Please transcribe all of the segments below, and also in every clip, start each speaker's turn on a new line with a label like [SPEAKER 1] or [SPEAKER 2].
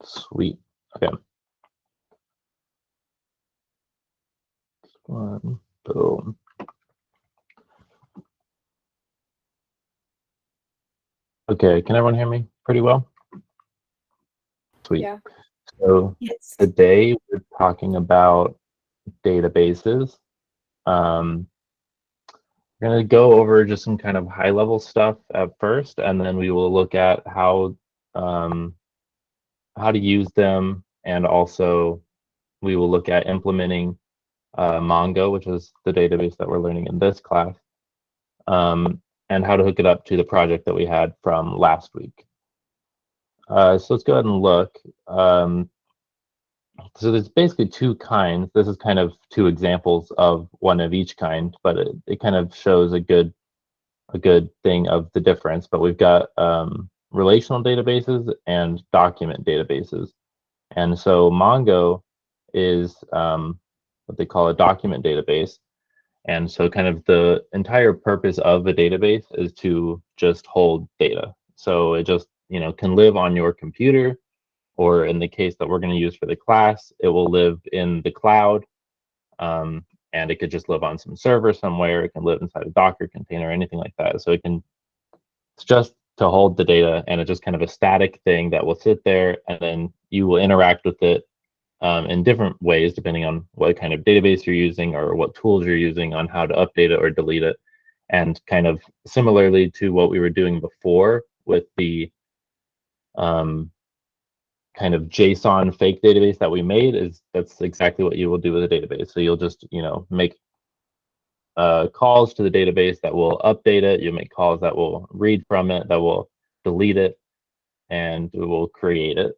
[SPEAKER 1] Sweet. Okay. One, boom. Okay, can everyone hear me pretty well? Sweet.
[SPEAKER 2] Yeah.
[SPEAKER 1] So
[SPEAKER 3] Yes.
[SPEAKER 1] today we're talking about databases. Um, we're going to go over just some kind of high level stuff at first, and then we will look at um, how to use them, and also we will look at implementing Mongo, which is the database that we're learning in this class, and how to hook it up to the project that we had from last week. So let's go ahead and look. So there's basically two kinds. This is kind of two examples of one of each kind, but it kind of shows a good thing of the difference. But we've got relational databases and document databases. And so Mongo is what they call a document database. And so kind of the entire purpose of a database is to just hold data. So it just, can live on your computer, or in the case that we're going to use for the class, it will live in the cloud. And it could just live on some server somewhere. It can live inside a Docker container, anything like that. So it's just to hold the data, and it's just kind of a static thing that will sit there, and then you will interact with it in different ways, depending on what kind of database you're using or what tools you're using on how to update it or delete it. And kind of similarly to what we were doing before with the kind of JSON fake database that we made, that's exactly what you will do with a database. So you'll just, make calls to the database that will update it. You'll make calls that will read from it, that will delete it, and it will create it.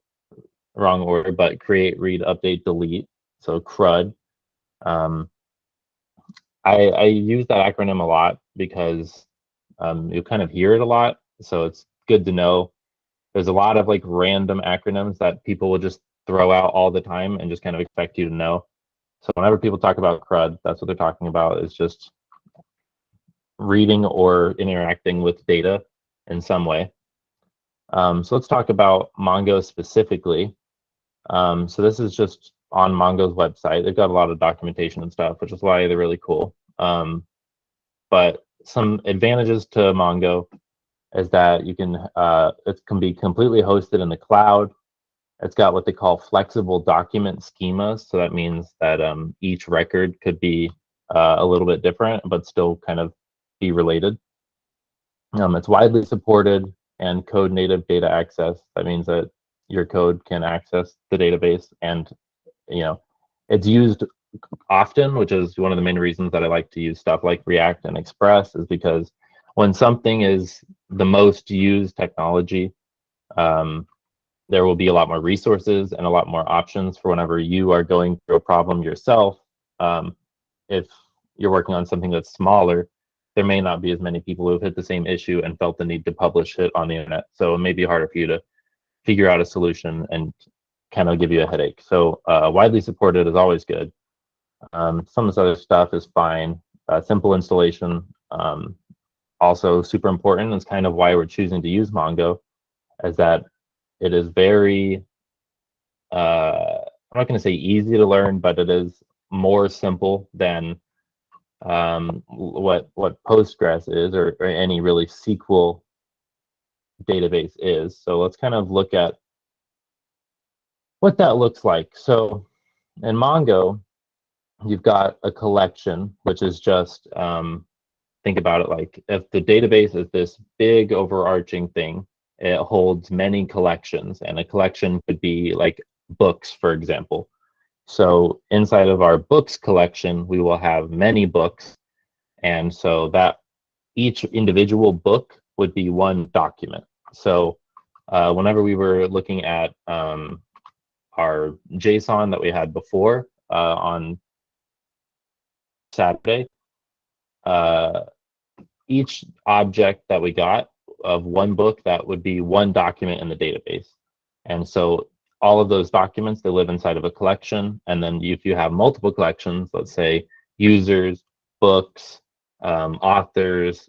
[SPEAKER 1] Wrong order, but create, read, update, delete. So CRUD. I use that acronym a lot because you kind of hear it a lot. So it's good to know. There's a lot of like random acronyms that people will just throw out all the time and just kind of expect you to know. So whenever people talk about CRUD, that's what they're talking about, is just reading or interacting with data in some way. So let's talk about Mongo specifically. So this is just on Mongo's website. They've got a lot of documentation and stuff, which is why they're really cool. But some advantages to Mongo is that it can be completely hosted in the cloud. It's got what they call flexible document schemas. So that means that each record could be a little bit different, but still kind of be related. It's widely supported and code native data access. That means that your code can access the database, and it's used often, which is one of the main reasons that I like to use stuff like React and Express, is because when something is the most used technology, there will be a lot more resources and a lot more options for whenever you are going through a problem yourself. If you're working on something that's smaller, there may not be as many people who have hit the same issue and felt the need to publish it on the internet. So it may be harder for you to figure out a solution and kind of give you a headache. So widely supported is always good. Some of this other stuff is fine. Simple installation, also super important. It's kind of why we're choosing to use Mongo, is that it is very, I'm not going to say easy to learn, but it is more simple than what Postgres is, or any really SQL database is. So let's kind of look at what that looks like. So in Mongo, you've got a collection, which is just, think about it like if the database is this big overarching thing, it holds many collections, and a collection could be like books, for example. So inside of our books collection, we will have many books, and so that each individual book would be one document. So whenever we were looking at our JSON that we had before on Saturday, each object that we got of one book, that would be one document in the database. And so all of those documents, they live inside of a collection. And then if you have multiple collections, let's say users, books, authors,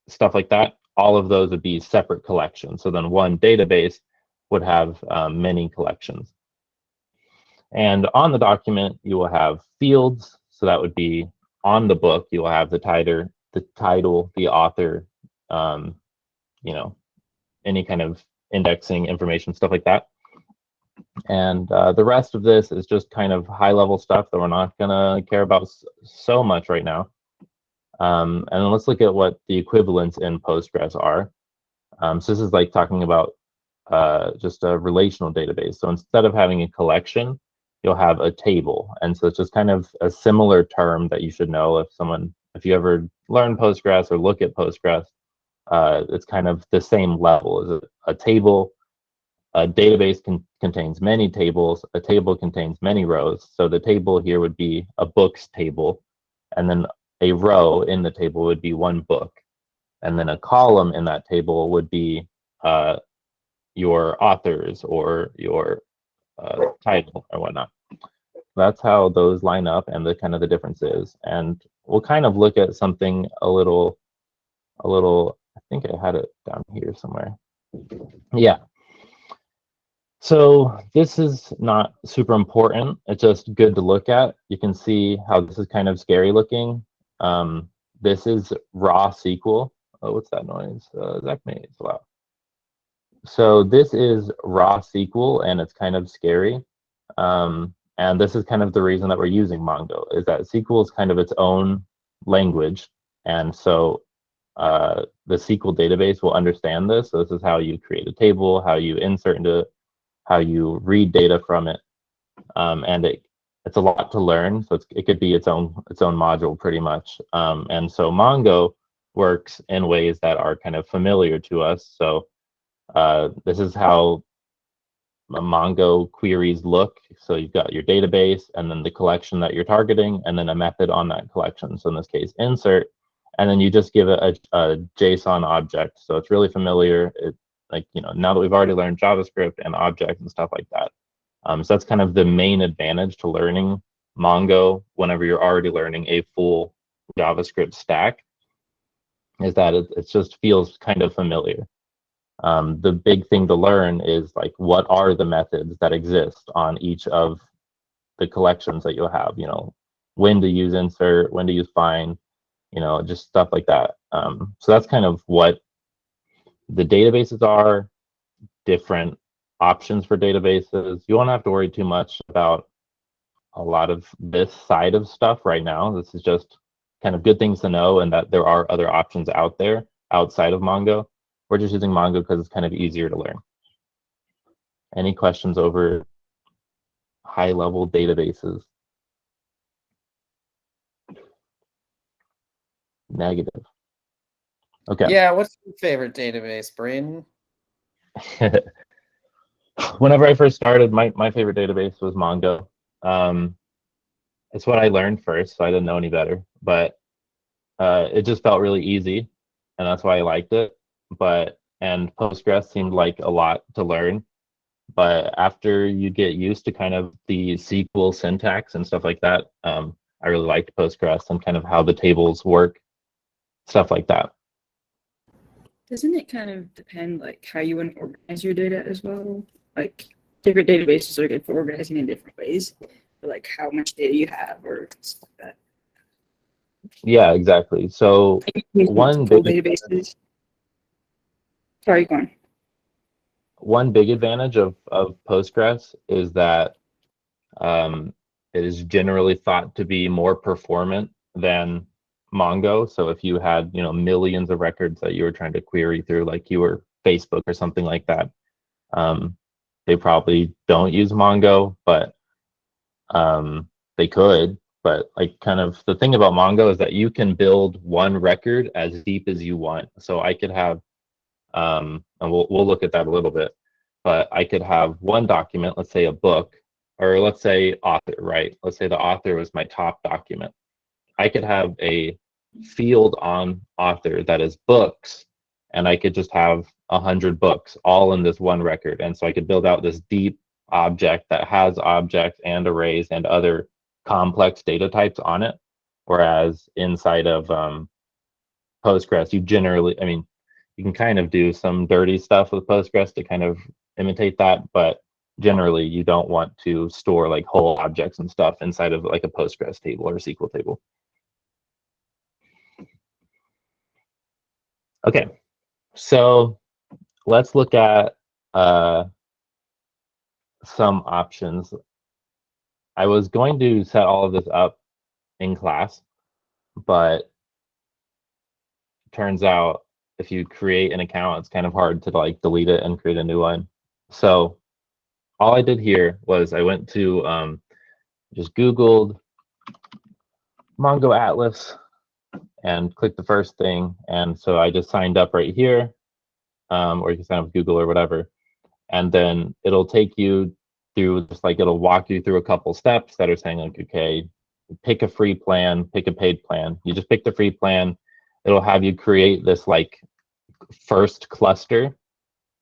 [SPEAKER 1] stuff like that, all of those would be separate collections. So then one database would have many collections. And on the document, you will have fields. So that would be on the book, you will have the title, the author, you know, any kind of indexing information, stuff like that. And the rest of this is just kind of high level stuff that we're not gonna care about so much right now. And then let's look at what the equivalents in Postgres are. So this is like talking about just a relational database. So instead of having a collection, you'll have a table. And so it's just kind of a similar term that you should know if you ever learn Postgres or look at Postgres, it's kind of the same level as a table. A database contains many tables. A table contains many rows. So the table here would be a books table, and then a row in the table would be one book, and then a column in that table would be your authors or your title or whatnot. That's how those line up and the kind of the differences. And we'll kind of look at something a little, I think I had it down here somewhere. Yeah. So this is not super important. It's just good to look at. You can see how this is kind of scary looking. This is raw SQL. Oh, what's that noise? Zach made it loud. So this is raw SQL, and it's kind of scary. And this is kind of the reason that we're using Mongo, is that SQL is kind of its own language. And so the SQL database will understand this. So this is how you create a table, how you insert into it, how you read data from it. And it's a lot to learn. So it could be its own module pretty much. And so Mongo works in ways that are kind of familiar to us. So this is how Mongo queries look. So you've got your database and then the collection that you're targeting, and then a method on that collection. So in this case, insert, and then you just give it a JSON object. So it's really familiar. It, like, you know, now that we've already learned JavaScript and objects and stuff like that. So that's kind of the main advantage to learning Mongo whenever you're already learning a full JavaScript stack, is that it just feels kind of familiar. The big thing to learn is like, what are the methods that exist on each of the collections that you'll have, you know, when to use insert, when to use find, you know, just stuff like that. So that's kind of what the databases are, different options for databases. You won't have to worry too much about a lot of this side of stuff right now. This is just kind of good things to know, and that there are other options out there outside of Mongo. We're just using Mongo because it's kind of easier to learn. Any questions over high-level databases? Negative. Okay.
[SPEAKER 2] Yeah, what's your favorite database, Braden?
[SPEAKER 1] Whenever I first started, my favorite database was Mongo. It's what I learned first, so I didn't know any better. But it just felt really easy, and that's why I liked it. And Postgres seemed like a lot to learn. But after you get used to kind of the SQL syntax and stuff like that, I really liked Postgres and kind of how the tables work, stuff like that.
[SPEAKER 3] Doesn't it kind of depend like how you want to organize your data as well? Like different databases are good for organizing in different ways, but like how much data you have or stuff like that.
[SPEAKER 1] Yeah, exactly. So one big
[SPEAKER 3] databases. Sorry, go on.
[SPEAKER 1] One big advantage of Postgres is that it is generally thought to be more performant than Mongo. So if you had, you know, millions of records that you were trying to query through, like you were Facebook or something like that, they probably don't use Mongo, but they could. But like, kind of the thing about Mongo is that you can build one record as deep as you want. So I could have, and we'll look at that a little bit, but I could have one document, let's say a book, or let's say author, right? Let's say the author was my top document. I could have a field on author that is books, and I could just have 100 books all in this one record. And so I could build out this deep object that has objects and arrays and other complex data types on it. Whereas inside of Postgres, you generally, I mean, you can kind of do some dirty stuff with Postgres to kind of imitate that, but generally you don't want to store like whole objects and stuff inside of like a Postgres table or a SQL table. Okay, so let's look at some options. I was going to set all of this up in class, but turns out if you create an account, it's kind of hard to like delete it and create a new one. So all I did here was I went to just Googled Mongo Atlas and clicked the first thing. And so I just signed up right here, or you can sign up with Google or whatever. And then it'll take you through just like, it'll walk you through a couple steps that are saying like, okay, pick a free plan, pick a paid plan. You just pick the free plan. It'll have you create this like first cluster.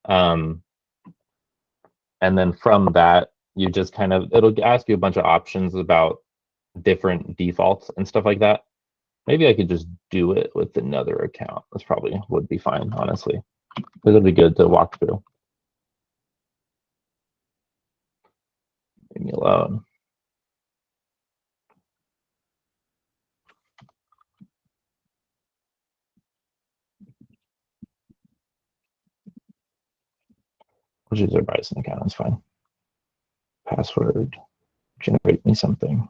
[SPEAKER 1] And then from that, you just kind of, it'll ask you a bunch of options about different defaults and stuff like that. Maybe I could just do it with another account. That's probably would be fine, honestly. It'll be good to walk through. Leave me alone. We'll use our Bison account, that's fine. Password, generate me something.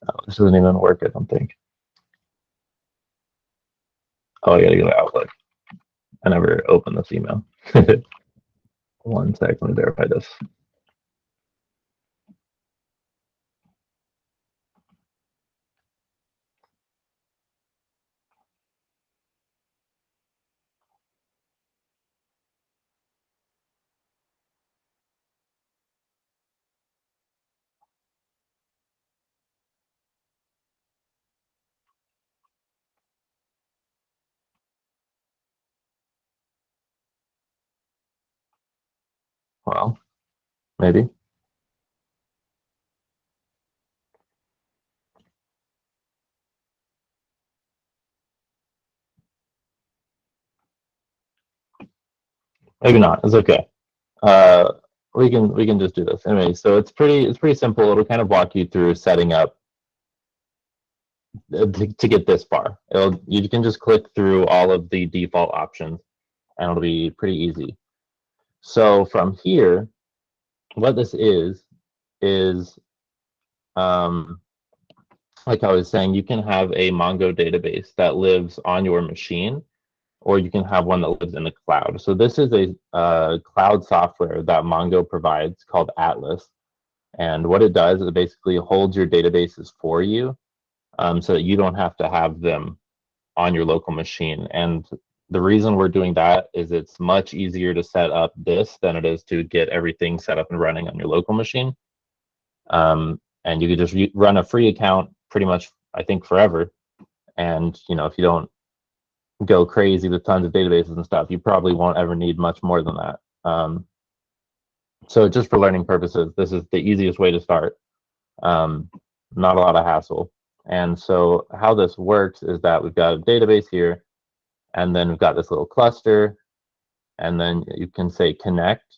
[SPEAKER 1] Oh, this doesn't even work, I don't think. Oh, I gotta go to Outlook. I never opened this email. 1 sec, let me verify this. Well, maybe. Maybe not. It's okay. We can just do this anyway. So it's pretty simple. It'll kind of walk you through setting up to get this far. You can just click through all of the default options, and it'll be pretty easy. So from here, what this is like I was saying, you can have a Mongo database that lives on your machine, or you can have one that lives in the cloud. So this is a cloud software that Mongo provides called Atlas. And what it does is it basically holds your databases for you, so that you don't have to have them on your local machine. And the reason we're doing that is it's much easier to set up this than it is to get everything set up and running on your local machine. And you could just run a free account pretty much, I think, forever. And if you don't go crazy with tons of databases and stuff, you probably won't ever need much more than that. So just for learning purposes, this is the easiest way to start. Not a lot of hassle. And so how this works is that we've got a database here, and then we've got this little cluster, and then you can say connect,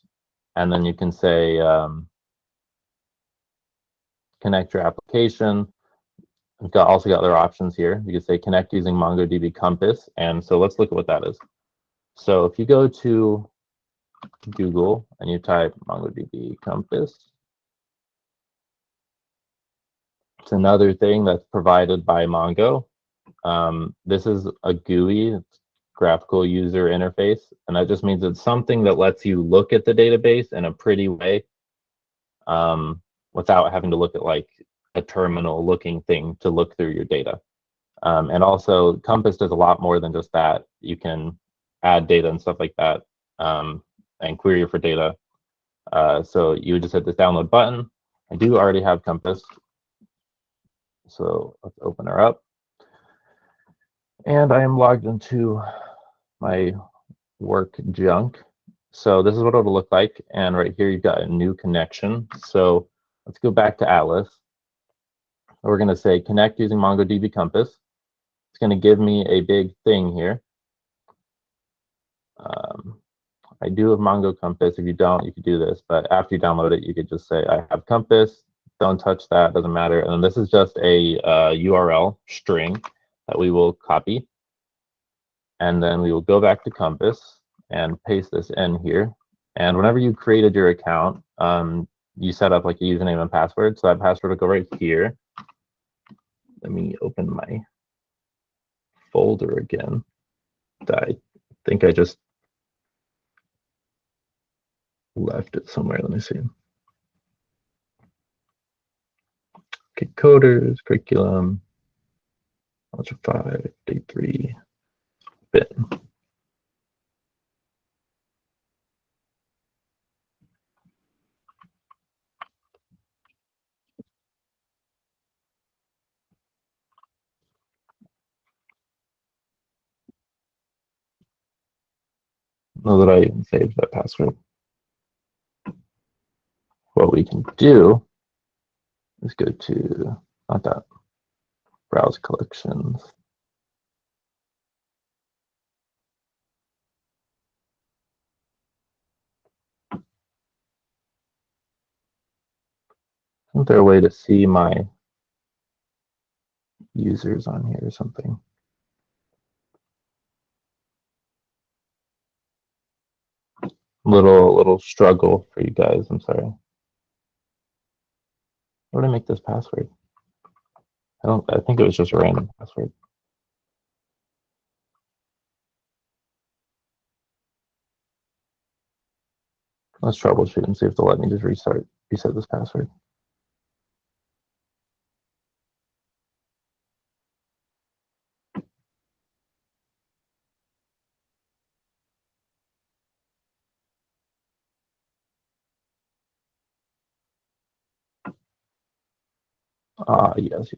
[SPEAKER 1] and then you can say connect your application. We've also got other options here. You can say connect using MongoDB Compass. And so let's look at what that is. So if you go to Google and you type MongoDB Compass, it's another thing that's provided by Mongo. This is a GUI, it's graphical user interface, and that just means it's something that lets you look at the database in a pretty way, without having to look at like a terminal looking thing to look through your data. And also Compass does a lot more than just that. You can add data and stuff like that, and query for data. So you would just hit this download button. I do already have Compass. So let's open her up. And I am logged into my work junk. So this is what it'll look like. And right here, you've got a new connection. So let's go back to Atlas. We're going to say connect using MongoDB Compass. It's going to give me a big thing here. I do have Mongo Compass. If you don't, you could do this. But after you download it, you could just say, I have Compass. Don't touch that. Doesn't matter. And this is just a URL string that we will copy. And then we will go back to Compass and paste this in here. And whenever you created your account, you set up like a username and password. So that password will go right here. Let me open my folder again. I think I just left it somewhere. Let me see. Okay, coders, curriculum, module 5, day 3, bin. Know that I even saved that password. What we can do is go to, not that, browse collections. Isn't there a way to see my users on here or something? Little struggle for you guys. I'm sorry. How did I make this password? I think it was just a random password. Let's troubleshoot and see if they'll let me just reset this password. Yes.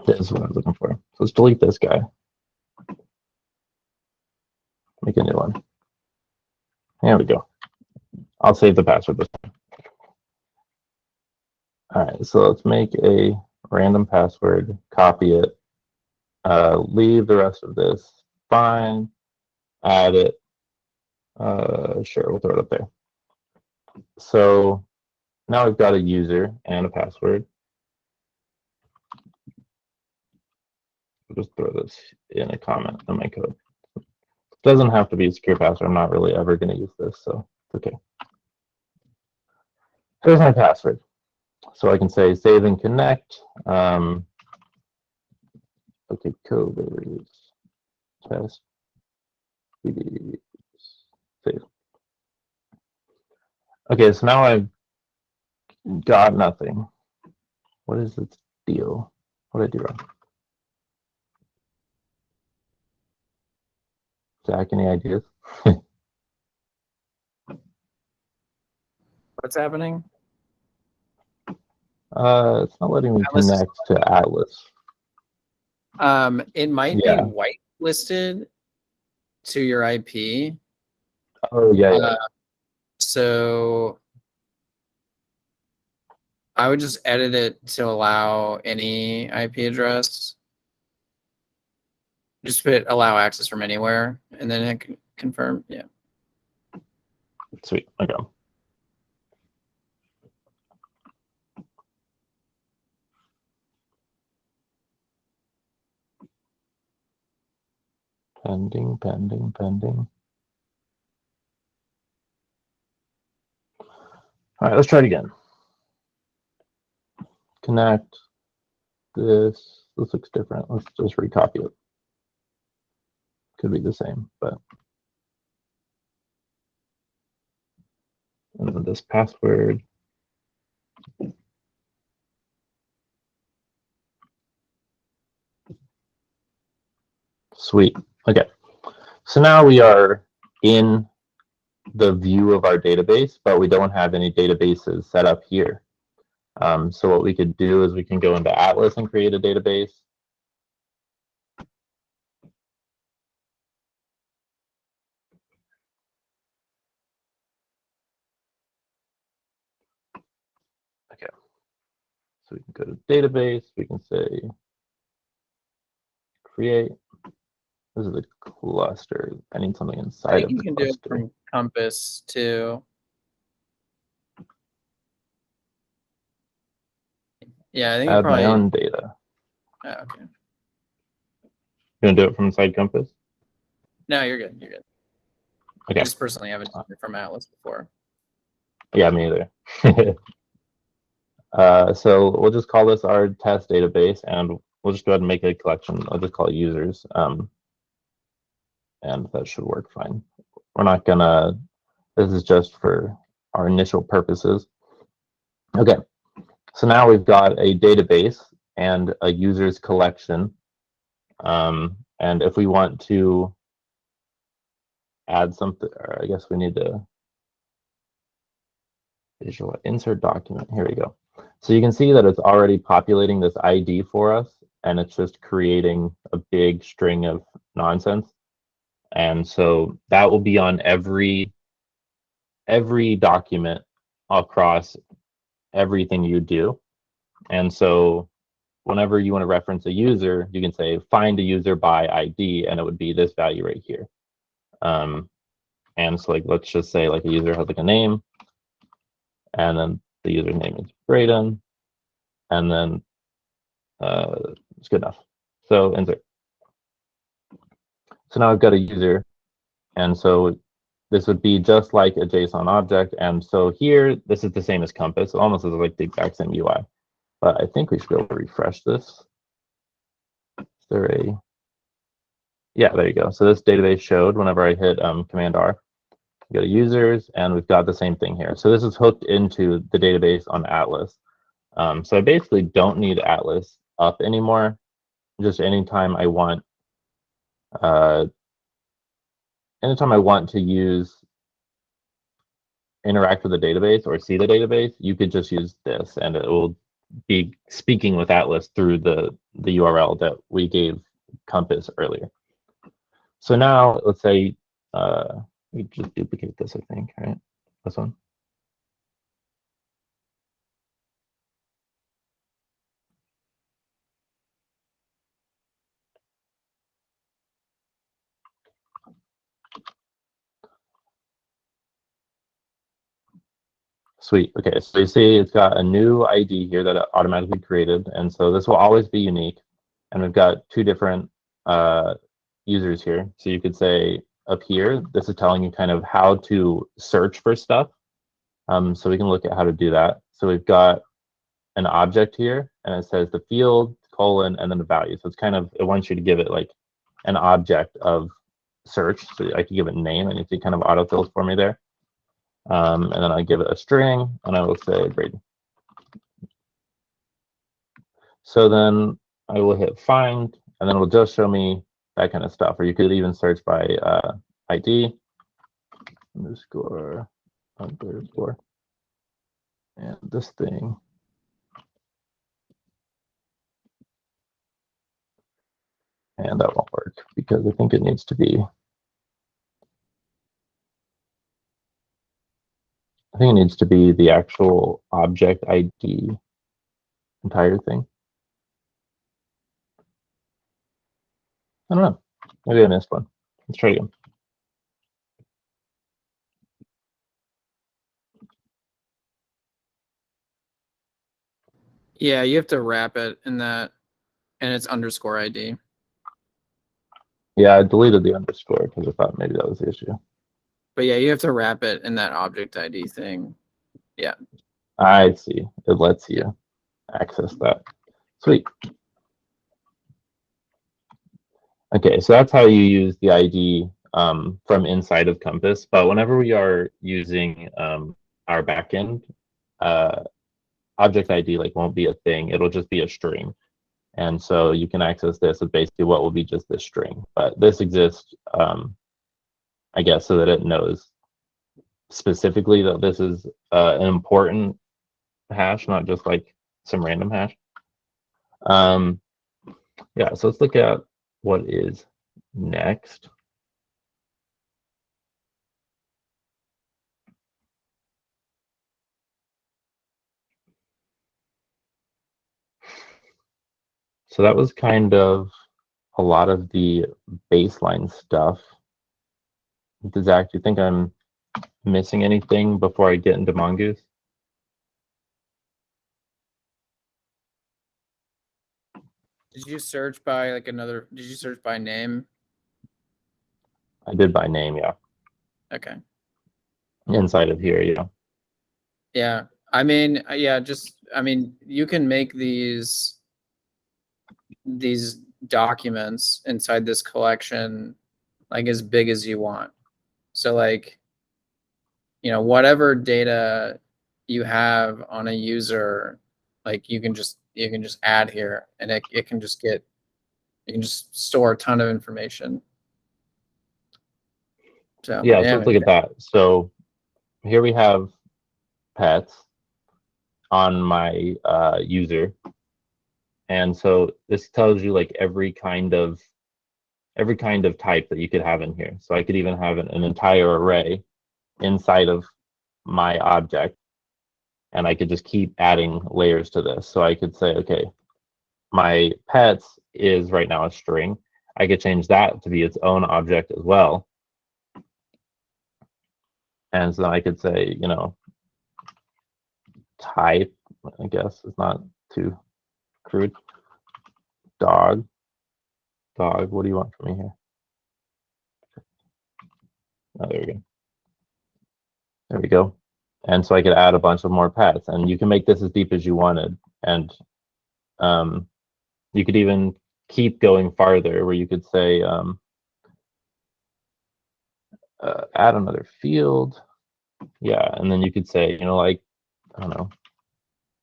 [SPEAKER 1] This is what I was looking for. So let's delete this guy. Make a new one. There we go. I'll save the password this time. All right, so let's make a random password, copy it, leave the rest of this fine, add it. Sure, we'll throw it up there. So now we've got a user and a password. I'll just throw this in a comment in my code. It doesn't have to be a secure password. I'm not really ever going to use this, so it's okay. Here's my password. So I can say save and connect. Okay, coders, test, save. Okay, so now I've got nothing. What is this deal? What did I do wrong? Zach, any ideas?
[SPEAKER 2] What's happening?
[SPEAKER 1] It's not letting me
[SPEAKER 2] Atlas is
[SPEAKER 1] connect to Atlas.
[SPEAKER 2] It might be whitelisted to your IP.
[SPEAKER 1] Oh, yeah.
[SPEAKER 2] So I would just edit it to allow any IP address. Just put allow access from anywhere, and then it can confirm. Yeah.
[SPEAKER 1] Sweet. Okay. Pending. All right, let's try it again. Connect. This looks different. Let's just recopy it. Could be the same, but. And then this password. Sweet. Okay. So now we are in the view of our database, but we don't have any databases set up here. So what we could do is we can go into Atlas and create a database. Okay. So we can go to database, we can say create. This is a cluster. I need something
[SPEAKER 2] I
[SPEAKER 1] inside
[SPEAKER 2] think
[SPEAKER 1] of
[SPEAKER 2] you
[SPEAKER 1] the
[SPEAKER 2] can do it
[SPEAKER 1] cluster.
[SPEAKER 2] from Compass too. Yeah, I think you
[SPEAKER 1] Add my
[SPEAKER 2] probably.
[SPEAKER 1] own data.
[SPEAKER 2] Oh, okay.
[SPEAKER 1] You gonna do it from inside Compass?
[SPEAKER 2] No, you're good. You're good.
[SPEAKER 1] Okay.
[SPEAKER 2] I just personally haven't done it from Atlas before.
[SPEAKER 1] Yeah, me either. So we'll just call this our test database, and we'll just go ahead and make a collection. I'll just call it users, and that should work fine. We're not gonna. This is just for our initial purposes. Okay. So now we've got a database and a users collection. And if we want to add something, or I guess we need to visual insert document. Here we go. So you can see that it's already populating this ID for us, and it's just creating a big string of nonsense. And so that will be on every document across everything you do. And so whenever you want to reference a user, you can say find a user by ID, and it would be this value right here. And so like let's just say like a user has like a name, and then the user name is Braden, and then it's good enough. So insert. So now I've got a user, and so this would be just like a JSON object. And so here, this is the same as Compass. It almost is like the exact same UI. But I think we should be able to refresh this. Is there a? Yeah, there you go. So this database showed whenever I hit Command R. We go to users, and we've got the same thing here. So this is hooked into the database on Atlas. So I basically don't need Atlas up anymore. Just anytime I want to interact with the database or see the database, you could just use this, and it will be speaking with Atlas through the URL that we gave Compass earlier. So now let's say we just duplicate this, I think, right? This one. Sweet. Okay, so you see it's got a new ID here that it automatically created, and so this will always be unique. And we've got two different users here. So you could say up here, this is telling you kind of how to search for stuff. So we can look at how to do that. So we've got an object here, and it says the field, colon, and then the value. So it's kind of, it wants you to give it like an object of search. So I can give it a name, and you see kind of autofills for me there. And then I give it a string, and I will say Braden. So then I will hit find, and then it'll just show me that kind of stuff. Or you could even search by ID underscore underscore, and this thing. And that won't work because I think it needs to be. I think it needs to be the actual object ID entire thing. I don't know. Maybe I missed one. Let's try again.
[SPEAKER 2] Yeah, you have to wrap it in that, and it's underscore ID.
[SPEAKER 1] Yeah, I deleted the underscore because I thought maybe that was the issue.
[SPEAKER 2] But yeah, you have to wrap it in that object ID thing. Yeah.
[SPEAKER 1] I see. It lets you access that. Sweet. Okay, so that's how you use the ID from inside of Compass. But whenever we are using our backend, object ID like won't be a thing. It'll just be a string. And so you can access this with basically what will be just this string. But this exists, I guess, so that it knows specifically that this is an important hash, not just like some random hash. Yeah, so let's look at what is next. So that was kind of a lot of the baseline stuff. Zach, do you think I'm missing anything before I get into Mongoose?
[SPEAKER 2] Did you search by like another? Did you search by name?
[SPEAKER 1] I did by name, yeah.
[SPEAKER 2] Okay.
[SPEAKER 1] Inside of here, yeah.
[SPEAKER 2] Yeah. I mean, yeah. I mean, you can make these documents inside this collection like as big as you want. So like, whatever data you have on a user, like you can just add here, and it can just get, you can just store a ton of information. So
[SPEAKER 1] Yeah, so let's look at that. So here we have pets on my user. And so this tells you like every kind of type that you could have in here. So I could even have an entire array inside of my object, and I could just keep adding layers to this. So I could say, okay, my pets is right now a string. I could change that to be its own object as well. And so then I could say, type, I guess is not too crude. Dog, what do you want from me here? Oh, there we go. There we go. And so I could add a bunch of more pets, and you can make this as deep as you wanted. And you could even keep going farther, where you could say, add another field. Yeah, and then you could say, like, I don't know,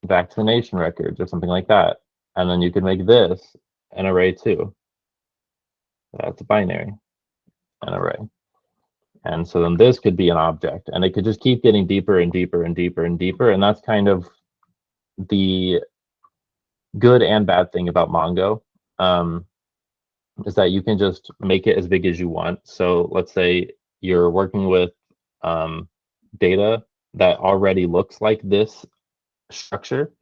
[SPEAKER 1] vaccination records or something like that. And then you could make this an array too. That's a binary, an array. And so then this could be an object, and it could just keep getting deeper and deeper and deeper and deeper. And that's kind of the good and bad thing about Mongo, is that you can just make it as big as you want. So let's say you're working with data that already looks like this structure,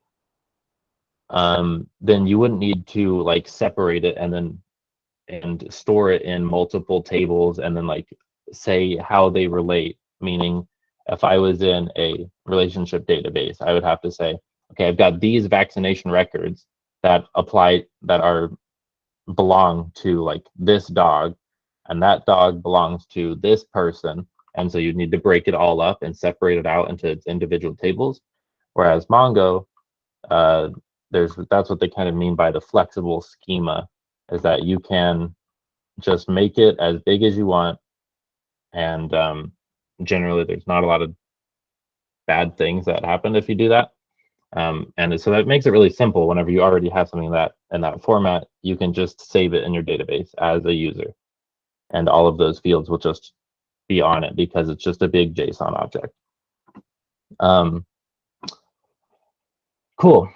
[SPEAKER 1] then you wouldn't need to like separate it and store it in multiple tables and then like say how they relate. Meaning, if I was in a relationship database, I would have to say, okay, I've got these vaccination records that belong to like this dog, and that dog belongs to this person. And so you need to break it all up and separate it out into its individual tables. Whereas Mongo, that's what they kind of mean by the flexible schema, is that you can just make it as big as you want. And generally there's not a lot of bad things that happen if you do that. And so that makes it really simple. Whenever you already have something that in that format, you can just save it in your database as a user, and all of those fields will just be on it because it's just a big JSON object. Cool.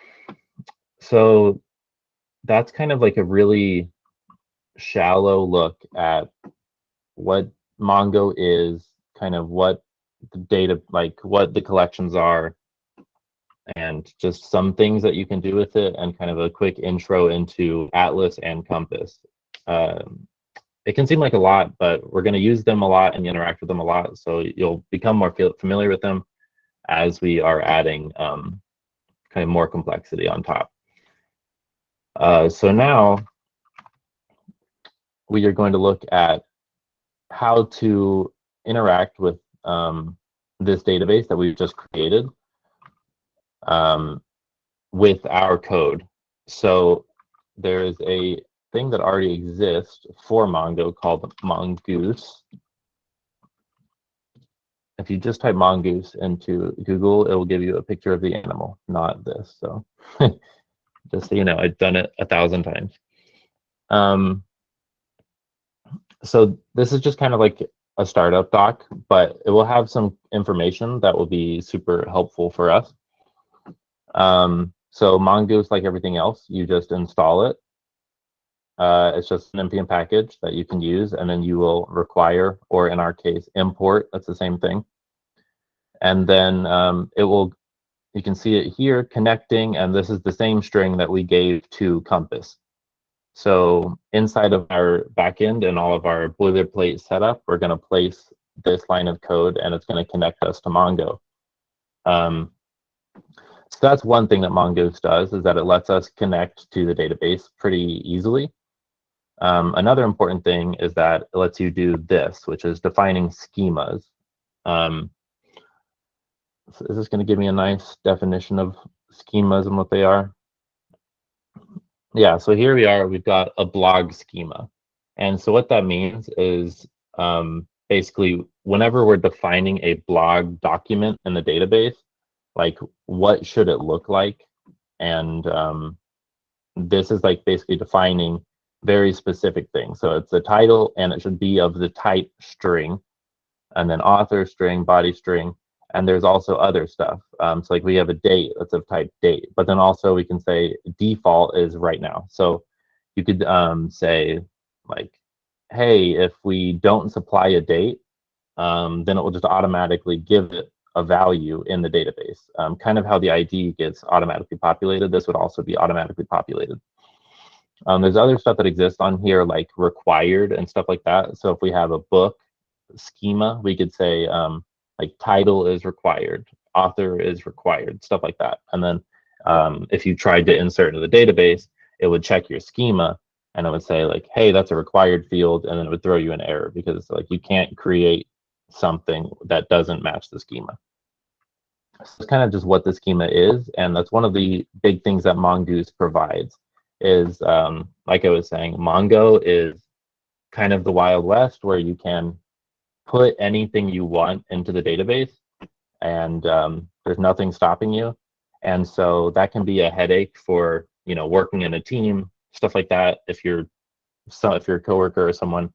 [SPEAKER 1] So that's kind of like a really shallow look at what Mongo is, kind of what the data, like what the collections are, and just some things that you can do with it, and kind of a quick intro into Atlas and Compass. It can seem like a lot, but we're going to use them a lot and interact with them a lot, so you'll become more familiar with them as we are adding kind of more complexity on top. So now we are going to look at how to interact with this database that we've just created with our code. So there is a thing that already exists for Mongo called Mongoose. If you just type Mongoose into Google, it will give you a picture of the animal, not this. So just so you know, I've done it 1,000 times. So this is just kind of like a startup doc, but it will have some information that will be super helpful for us. So Mongoose, like everything else, you just install it. It's just an npm package that you can use, and then you will require, or in our case, import. That's the same thing. And then it will, you can see it here connecting, and this is the same string that we gave to Compass. So inside of our backend and all of our boilerplate setup, we're going to place this line of code, and it's going to connect us to Mongo. So that's one thing that Mongoose does, is that it lets us connect to the database pretty easily. Another important thing is that it lets you do this, which is defining schemas. So is this going to give me a nice definition of schemas and what they are? Yeah, so here we are, we've got a blog schema. And so what that means is basically whenever we're defining a blog document in the database, like what should it look like? And this is like basically defining very specific things. So it's the title, and it should be of the type string, and then author string, body string, and there's also other stuff. So like we have a date that's of type date, but then also we can say default is right now. So you could say like, hey, if we don't supply a date, then it will just automatically give it a value in the database. Kind of how the ID gets automatically populated, this would also be automatically populated. There's other stuff that exists on here, like required and stuff like that. So if we have a book schema, we could say like title is required, author is required, stuff like that. And then if you tried to insert into the database, it would check your schema, and it would say like, hey, that's a required field, and then it would throw you an error because like you can't create something that doesn't match the schema. So it's kind of just what the schema is, and that's one of the big things that Mongoose provides. Is like I was saying, Mongo is kind of the Wild West where you can put anything you want into the database, and there's nothing stopping you. And so that can be a headache for, you know, working in a team, stuff like that. If your coworker or someone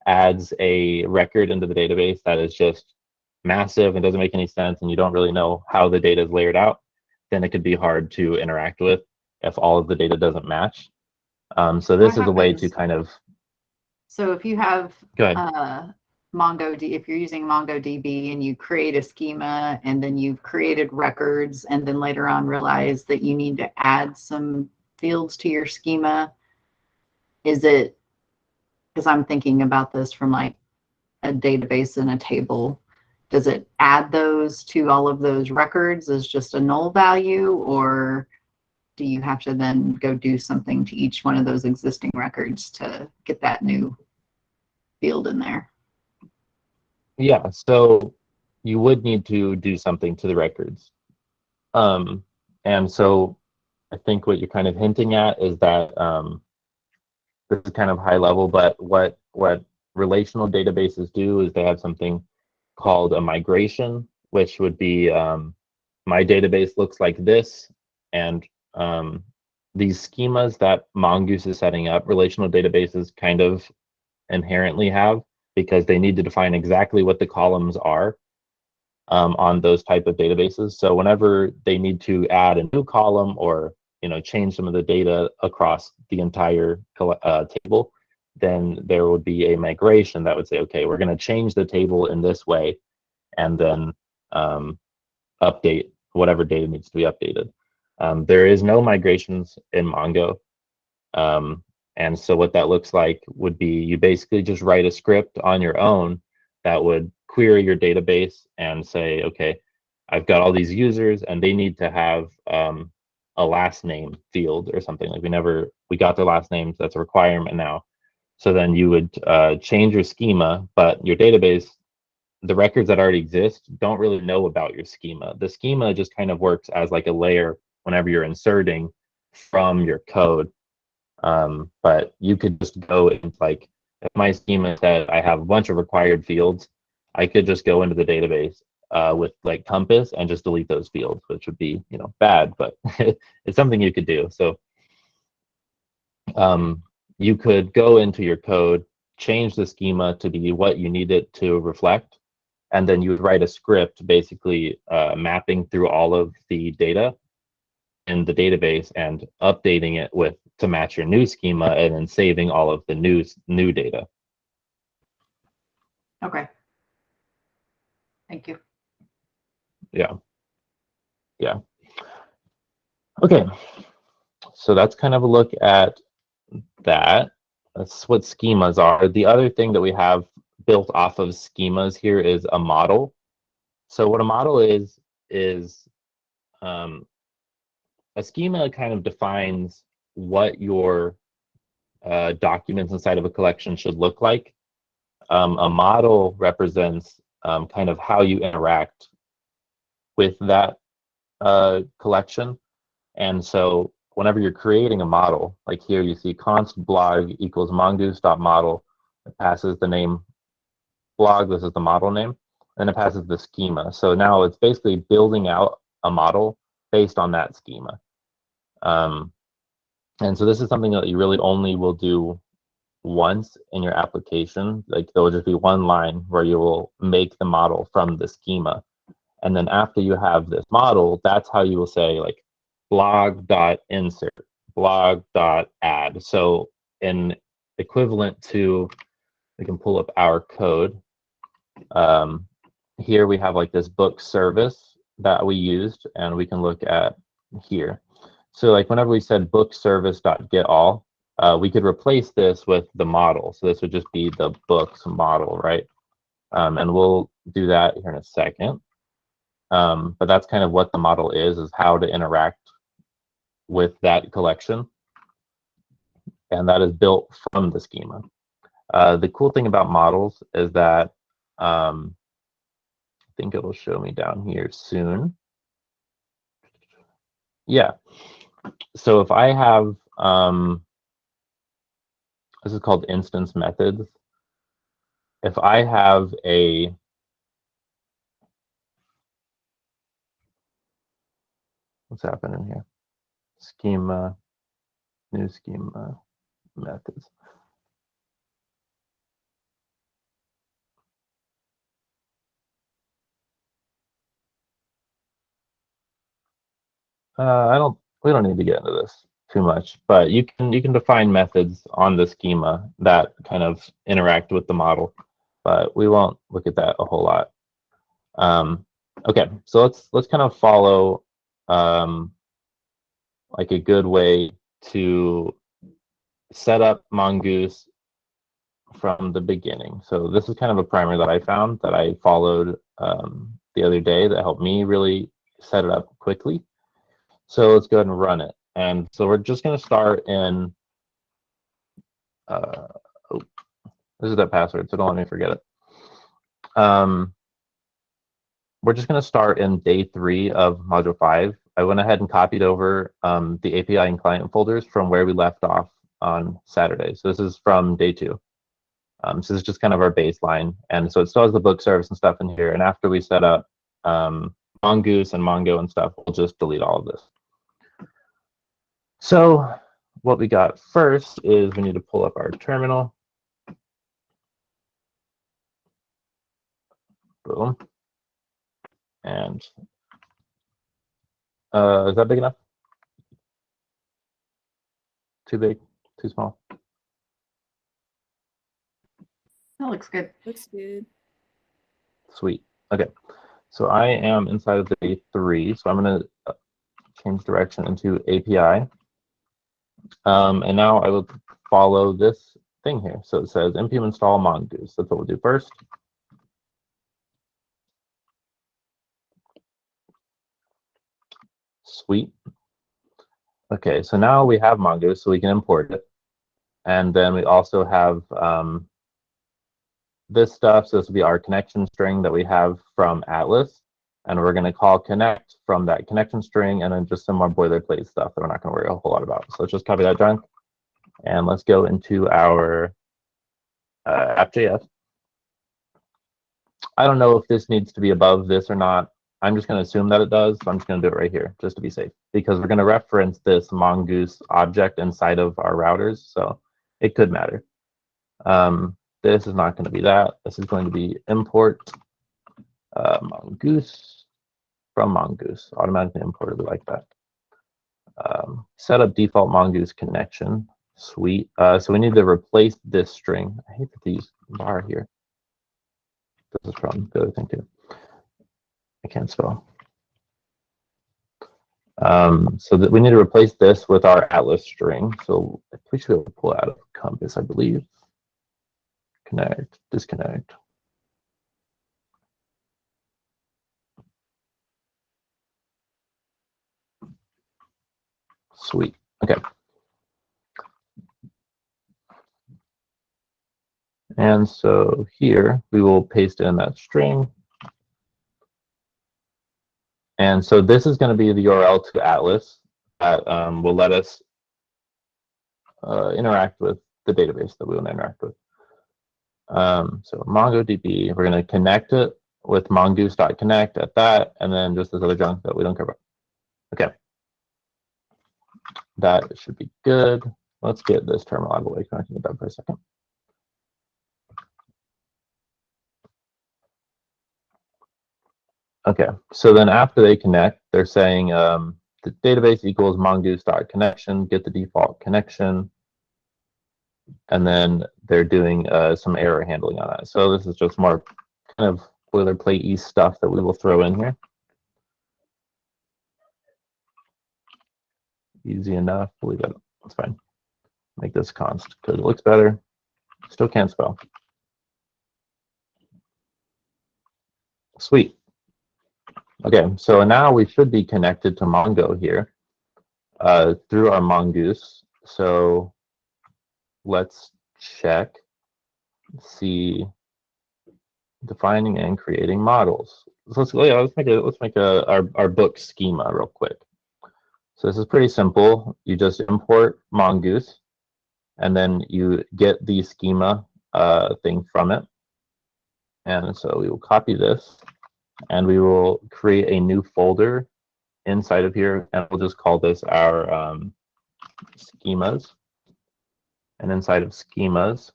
[SPEAKER 1] adds a record into the database that is just massive and doesn't make any sense, and you don't really know how the data is layered out, then it could be hard to interact with if all of the data doesn't match. So this is a way to kind of.
[SPEAKER 4] So if you have
[SPEAKER 1] Go ahead.
[SPEAKER 4] if you're using MongoDB and you create a schema, and then you've created records, and then later on realize that you need to add some fields to your schema, is it, because I'm thinking about this from like a database and a table, does it add those to all of those records as just a null value, or do you have to then go do something to each one of those existing records to get that new field in there?
[SPEAKER 1] Yeah, so you would need to do something to the records. And so I think what you're kind of hinting at is that this is kind of high level, but what relational databases do is they have something called a migration, which would be my database looks like this, and these schemas that Mongoose is setting up, relational databases kind of inherently have, because they need to define exactly what the columns are on those type of databases. So whenever they need to add a new column, or change some of the data across the entire table, then there would be a migration that would say, okay, we're going to change the table in this way, and then update whatever data needs to be updated. There is no migrations in Mongo. And so what that looks like would be you basically just write a script on your own that would query your database and say, okay, I've got all these users and they need to have a last name field or something. Like we got their last names, that's a requirement now. So then you would change your schema, but your database, the records that already exist don't really know about your schema. The schema just kind of works as like a layer whenever you're inserting from your code. But you could just go and like, if my schema said I have a bunch of required fields, I could just go into the database with like Compass and just delete those fields, which would be bad, but it's something you could do. So you could go into your code, change the schema to be what you need it to reflect. And then you would write a script basically mapping through all of the data in the database and updating it with to match your new schema, and then saving all of the new data.
[SPEAKER 4] Okay. Thank you.
[SPEAKER 1] Yeah. Okay. So that's kind of a look at that. That's what schemas are. The other thing that we have built off of schemas here is a model. So what a model is a schema kind of defines what your documents inside of a collection should look like. A model represents kind of how you interact with that collection. And so whenever you're creating a model, like here you see const blog equals mongoose.model, it passes the name blog, this is the model name, and it passes the schema. So now it's basically building out a model based on that schema. And so this is something that you really only will do once in your application. Like there will just be one line where you will make the model from the schema. And then after you have this model, that's how you will say like blog.insert, blog.add. So in equivalent to, we can pull up our code. Here we have like this book service that we used, and we can look at here. So like whenever we said book service.getAll, we could replace this with the model. So this would just be the books model, right? And we'll do that here in a second. But that's kind of what the model is how to interact with that collection. And that is built from the schema. The cool thing about models is that I think it will show me down here soon. Yeah. So if I have, this is called instance methods. If I have a, what's happening here? Schema, new schema, methods. We don't need to get into this too much, but you can define methods on the schema that kind of interact with the model, but we won't look at that a whole lot. Okay, so let's kind of follow like a good way to set up Mongoose from the beginning. So this is kind of a primer that I found that I followed the other day that helped me really set it up quickly. So let's go ahead and run it. And so we're just going to start in, oh, this is that password, so don't let me forget it. We're just going to start in day 3 of module 5. I went ahead and copied over the API and client folders from where we left off on Saturday. So this is from day 2. So this is just kind of our baseline. And so it still has the book service and stuff in here. And after we set up Mongoose and Mongo and stuff, we'll just delete all of this. So what we got first is we need to pull up our terminal. Boom. And is that big enough? Too big? Too small?
[SPEAKER 4] That looks good.
[SPEAKER 3] Looks good.
[SPEAKER 1] Sweet. Okay. So I am inside of day 3. So I'm going to change direction into API. And now I will follow this thing here. So it says npm install mongoose. That's what we'll do first. Sweet. Okay, so now we have Mongoose, so we can import it. And then we also have this stuff. So this will be our connection string that we have from Atlas. And we're going to call connect from that connection string, and then just some more boilerplate stuff that we're not going to worry a whole lot about. So let's just copy that junk. And let's go into our app.js. I don't know if this needs to be above this or not. I'm just going to assume that it does, so I'm just going to do it right here, just to be safe, because we're going to reference this Mongoose object inside of our routers, so it could matter. This is not going to be that. This is going to be import Mongoose from Mongoose. Automatically imported like that. Set up default Mongoose connection. Sweet. So we need to replace this string. I hate that they use bar here. This is from the other thing too. I can't spell. So that we need to replace this with our Atlas string. So we should be able to pull out of Compass, I believe. Connect, disconnect. Sweet. Okay. And so here we will paste in that string. And so this is going to be the URL to Atlas that will let us interact with the database that we want to interact with. So MongoDB, we're going to connect it with mongoose.connect at that, and then just this other junk that we don't care about. Okay. That should be good. Let's get this terminal out of the way. Can I get that for a second? Okay, so then after they connect, they're saying the database equals mongoose.connection, get the default connection, and then they're doing some error handling on that. So this is just more kind of boilerplate-y stuff that we will throw in here. Easy enough, leave it, that's fine. Make this const because it looks better. Still can't spell. Sweet. Okay, so now we should be connected to Mongo here through our Mongoose. So let's check, see, defining and creating models. So let's make our book schema real quick. So this is pretty simple. You just import Mongoose, and then you get the schema thing from it. And so we will copy this, and we will create a new folder inside of here, and we'll just call this our schemas. And inside of schemas,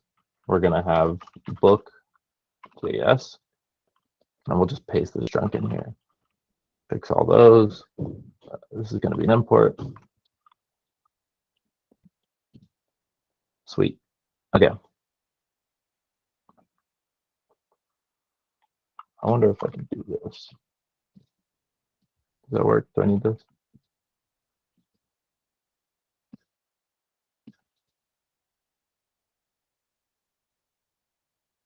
[SPEAKER 1] we're going to have book.js, and we'll just paste this junk in here. Fix all those. This is going to be an import. Sweet. Okay. I wonder if I can do this. Does that work? Do I need this?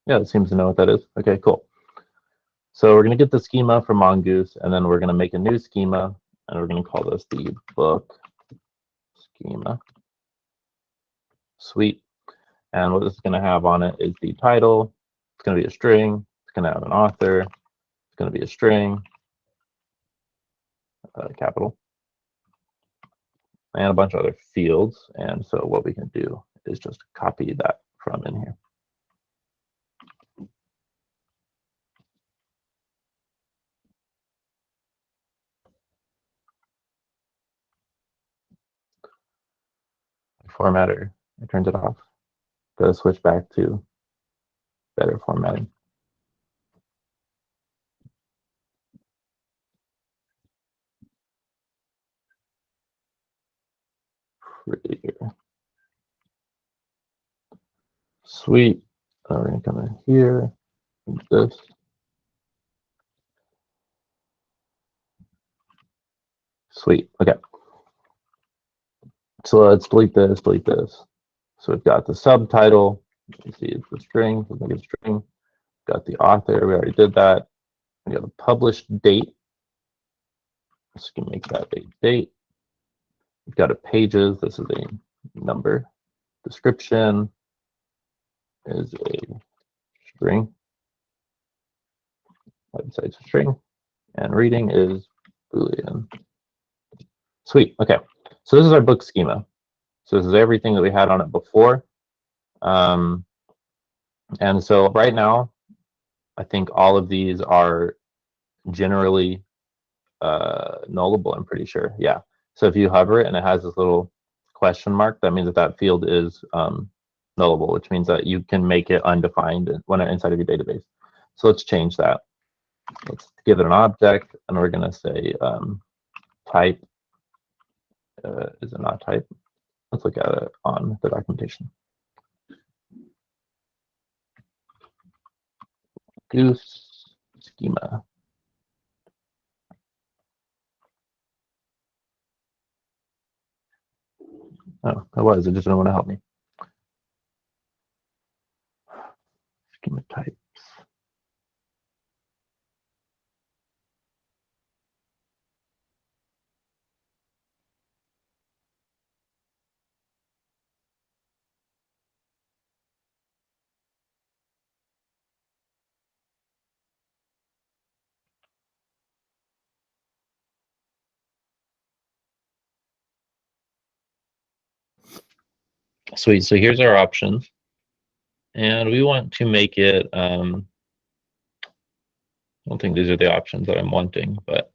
[SPEAKER 1] Yeah, it seems to know what that is. Okay, cool. So we're going to get the schema from Mongoose, and then we're going to make a new schema, and we're going to call this the book schema. Sweet. And what this is going to have on it is the title. It's going to be a string. It's going to have an author. It's going to be a string, capital, and a bunch of other fields. And so what we can do is just copy that from in here. Formatter, I turned it off. Gotta switch back to better formatting. Prettier. Sweet. We're gonna come in here. This. Sweet. Okay. So let's delete this, delete this. So we've got the subtitle. You see it's the string. We'll make it a string. Got the author. We already did that. We got the published date. Just gonna make that a date. We've got a pages. This is a number. Description is a string. Website's a string. And reading is Boolean. Sweet. Okay. So this is our book schema. So this is everything that we had on it before. And so right now, I think all of these are generally nullable, I'm pretty sure. Yeah. So if you hover it and it has this little question mark, that means that that field is nullable, which means that you can make it undefined when inside of your database. So let's change that. Let's give it an object, and we're going to say type. Is it not type? Let's look at it on the documentation. Goose schema. Oh, it was. It just didn't want to help me. Schema types. Sweet. So here's our options. And we want to make it, I don't think these are the options that I'm wanting, but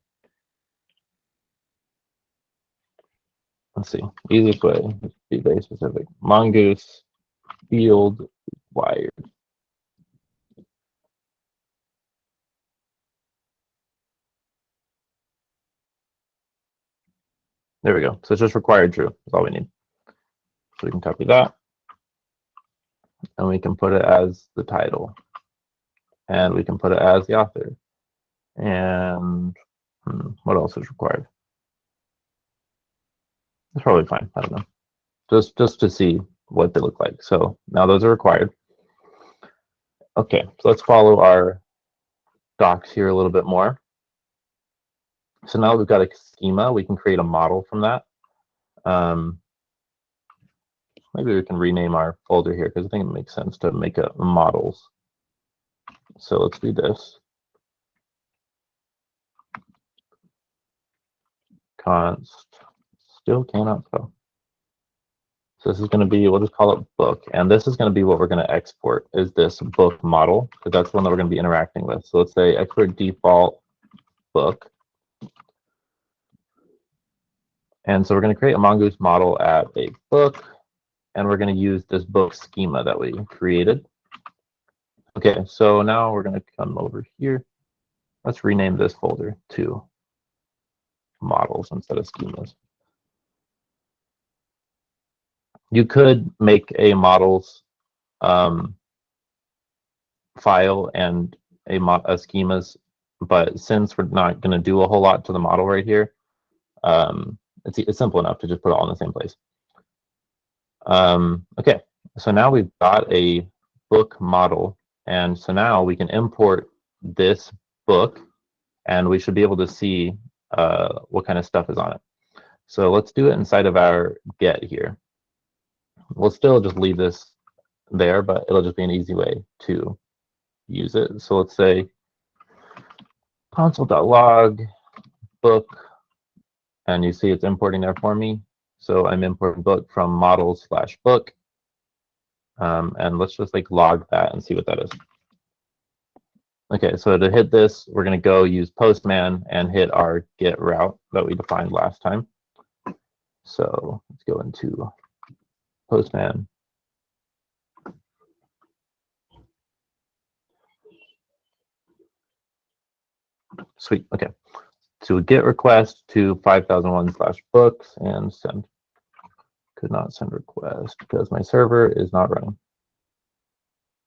[SPEAKER 1] let's see. Easiest way is to be very specific. Mongoose field wired. There we go. So it's just required true. That's all we need. So we can copy that. And we can put it as the title. And we can put it as the author. And what else is required? It's probably fine. I don't know. Just to see what they look like. So now those are required. Okay, so let's follow our docs here a little bit more. So now we've got a schema. We can create a model from that. Maybe we can rename our folder here because I think it makes sense to make a models. So let's do this. Const still cannot spell. So this is going to be, we'll just call it book. And this is going to be what we're going to export, is this book model, because that's the one that we're going to be interacting with. So let's say export default book. And so we're going to create a Mongoose model at a book, and we're going to use this book schema that we created. Okay, so now we're going to come over here. Let's rename this folder to models instead of schemas. You could make a models file and a schemas, but since we're not going to do a whole lot to the model right here, it's simple enough to just put it all in the same place. Okay, so now we've got a book model, and so now we can import this book, and we should be able to see what kind of stuff is on it. So let's do it inside of our get here. We'll still just leave this there, but it'll just be an easy way to use it. So let's say console.log book, and you see it's importing there for me. So I'm importing book from models/book, and let's just like log that and see what that is. Okay, so to hit this, we're going to go use Postman and hit our get route that we defined last time. So let's go into Postman. Sweet. Okay. So get request to 5001/books and send. Could not send request because my server is not running.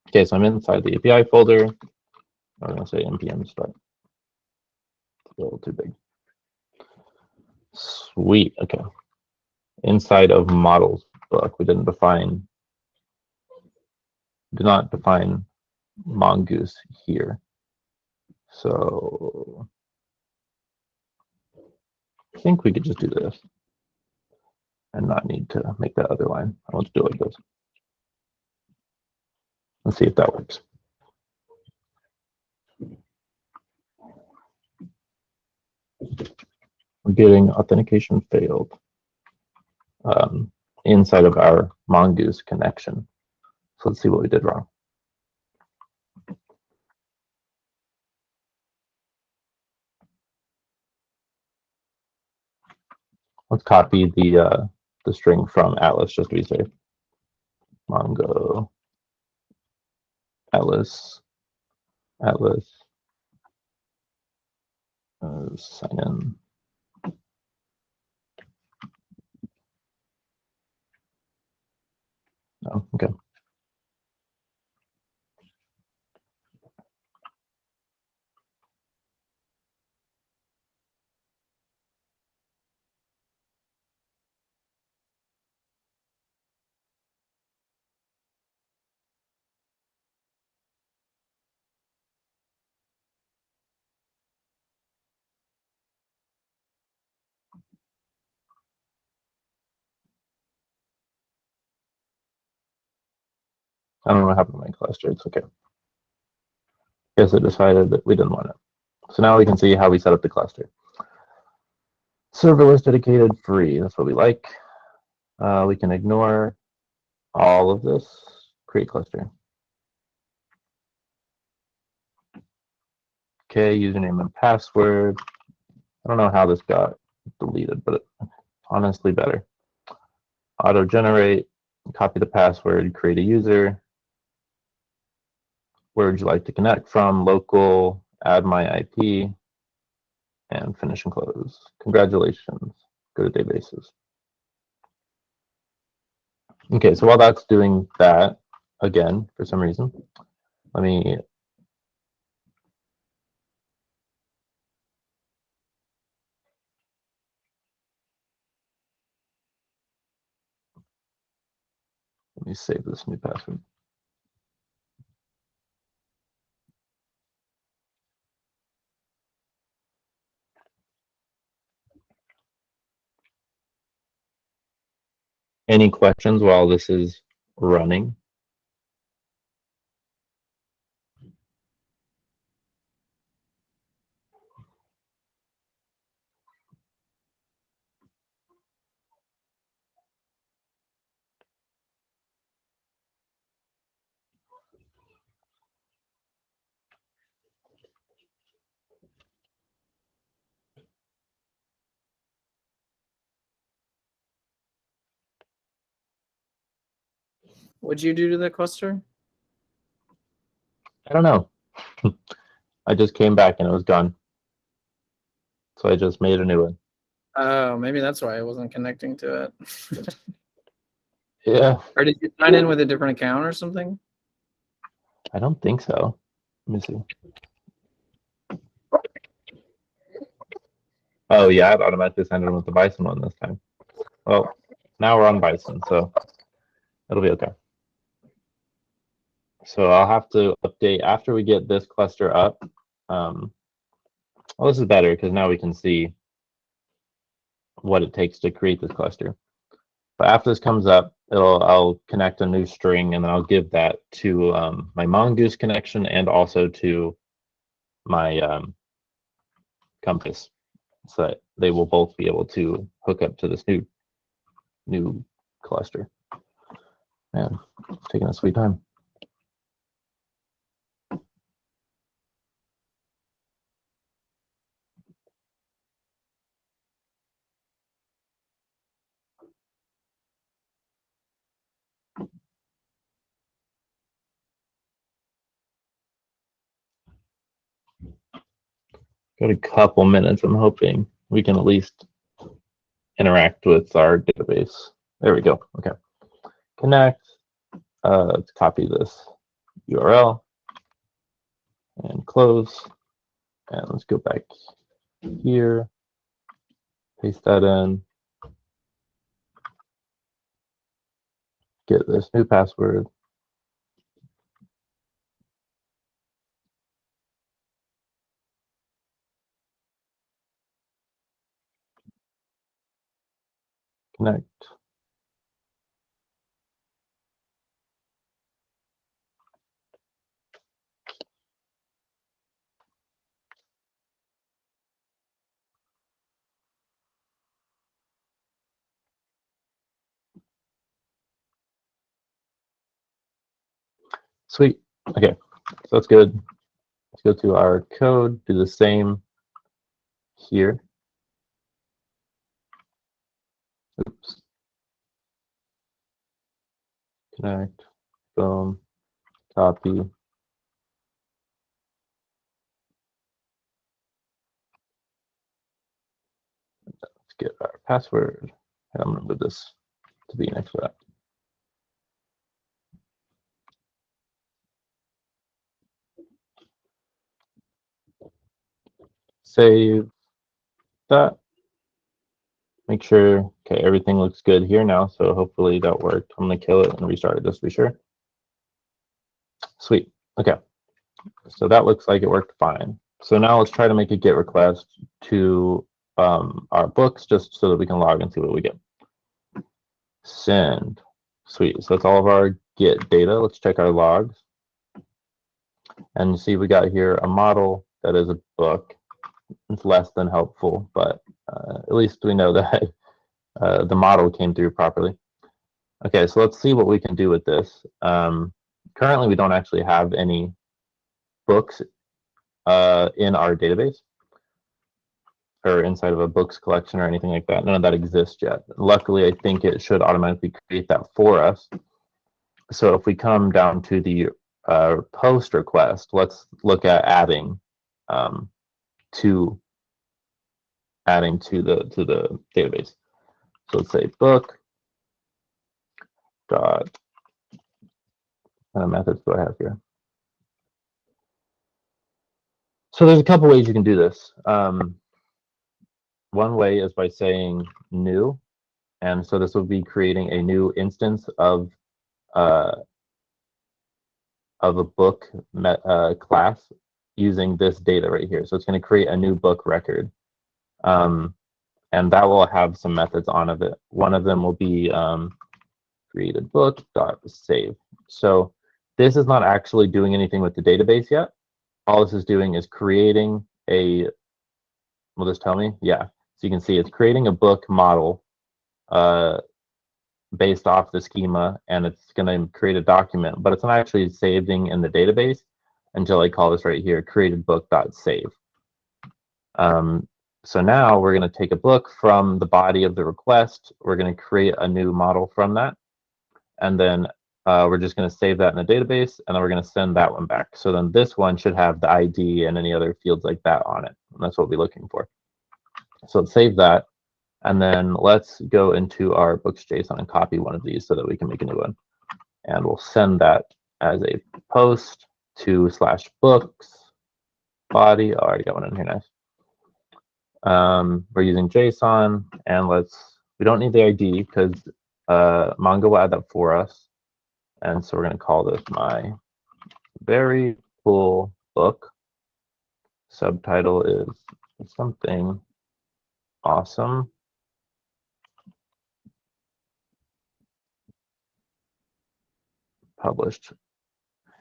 [SPEAKER 1] Okay, so I'm inside the API folder. I'm going to say npm start. It's a little too big. Sweet. Okay. Inside of models book, we did not define Mongoose here. So I think we could just do this and not need to make that other line. I want to do it like this. Let's see if that works. We're getting authentication failed inside of our Mongoose connection. So let's see what we did wrong. Let's copy the string from Atlas just to be safe. Mongo, Atlas, sign in. Oh, okay. I don't know what happened to my cluster. It's okay. Guess it decided that we didn't want it. So now we can see how we set up the cluster. Serverless, dedicated, free. That's what we like. We can ignore all of this. Create cluster. Okay, username and password. I don't know how this got deleted, but it's honestly better. Auto generate, copy the password, create a user. Where would you like to connect from? Local, add my IP, and finish and close. Congratulations. Go to databases. Okay, so while that's doing that, again, for some reason, let me save this new password. Any questions while this is running?
[SPEAKER 2] What'd you do to the cluster?
[SPEAKER 1] I don't know. I just came back and it was gone. So I just made a new one.
[SPEAKER 2] Oh, maybe that's why I wasn't connecting to it.
[SPEAKER 1] Yeah,
[SPEAKER 2] Or did you sign in with a different account or something?
[SPEAKER 1] I don't think so. Let me see. Oh yeah, I've automatically signed in with the Bison one this time. Well, now we're on Bison, so it'll be okay. So I'll have to update after we get this cluster up. Well, this is better because now we can see what it takes to create this cluster. But after this comes up, I'll connect a new string and then I'll give that to my Mongoose connection and also to my Compass, so that they will both be able to hook up to this new cluster. Man, it's taking a sweet time. Got a couple minutes. I'm hoping we can at least interact with our database. There we go. Okay. Connect. Let's copy this URL and close. And let's go back here. Paste that in. Get this new password. Connect. Sweet. Okay, so that's good. Let's go to our code, do the same here. Oops. connect, boom, copy. Let's get our password. And I'm gonna move this to be next to that. Save that. Make sure, okay, everything looks good here now, so hopefully that worked. I'm gonna kill it and restart it just to be sure. Sweet, okay. So that looks like it worked fine. So now let's try to make a GET request to our books just so that we can log and see what we get. Send, sweet, so that's all of our GET data. Let's check our logs. And see we got here a model that is a book. It's less than helpful, but at least we know that the model came through properly. Okay, so let's see what we can do with this. Currently, we don't actually have any books in our database or inside of a books collection or anything like that. None of that exists yet. Luckily, I think it should automatically create that for us. So if we come down to the post request, let's look at adding to the database. So let's say book dot, what kind of methods do I have here? So there's a couple ways you can do this. One way is by saying new, and so this will be creating a new instance of a book class using this data right here. So it's going to create a new book record, and that will have some methods on of it. One of them will be created book dot save. So this is not actually doing anything with the database yet. All this is doing is creating a, will this tell me? Yeah. So you can see it's creating a book model based off the schema, and it's going to create a document, but it's not actually saving in the database until I call this right here, created book.save. So now we're going to take a book from the body of the request. We're going to create a new model from that, and then we're just going to save that in the database, and then we're going to send that one back. So then this one should have the ID and any other fields like that on it. And that's what we're looking for. So let's save that. And then let's go into our books.json and copy one of these so that we can make a new one. And we'll send that as a post to /books body. Oh, I already got one in here, nice. We're using JSON, and we don't need the ID because Mongo will add that for us. And so we're going to call this my very cool book. Subtitle is something awesome. Published.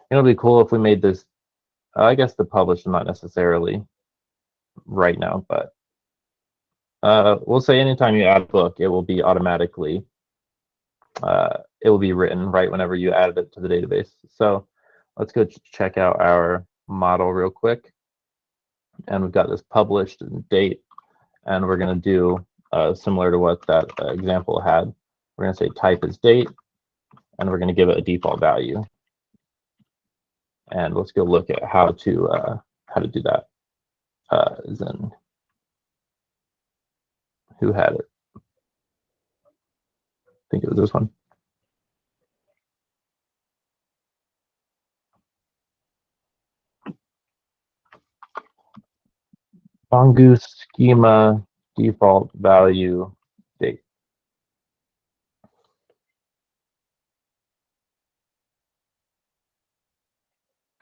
[SPEAKER 1] It'll be cool if we made this, I guess the published not necessarily right now, but we'll say anytime you add a book, it will be automatically, it will be written right whenever you added it to the database. So let's go check out our model real quick. And we've got this published date, and we're going to do similar to what that example had. We're going to say type is date, and we're going to give it a default value. And let's go look at how to do that. Then who had it? I think it was this one. Mongoose schema default value date.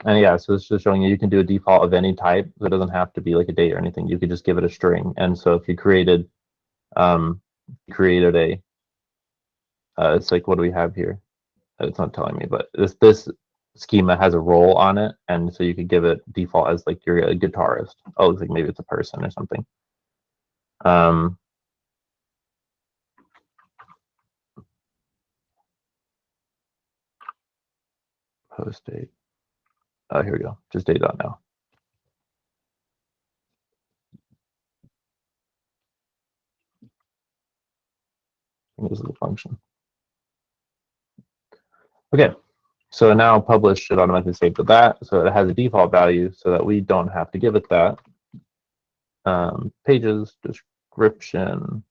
[SPEAKER 1] And yeah, so it's just showing you can do a default of any type. So it doesn't have to be like a date or anything. You could just give it a string. And so if you created a, it's like, what do we have here? It's not telling me, but this schema has a role on it, and so you could give it default as like you're a guitarist. Oh, it's like maybe it's a person or something. Post date. Oh, here we go. Just date.now. This is the function. Okay, so now publish should automatically save to that, so it has a default value so that we don't have to give it that. Pages, description,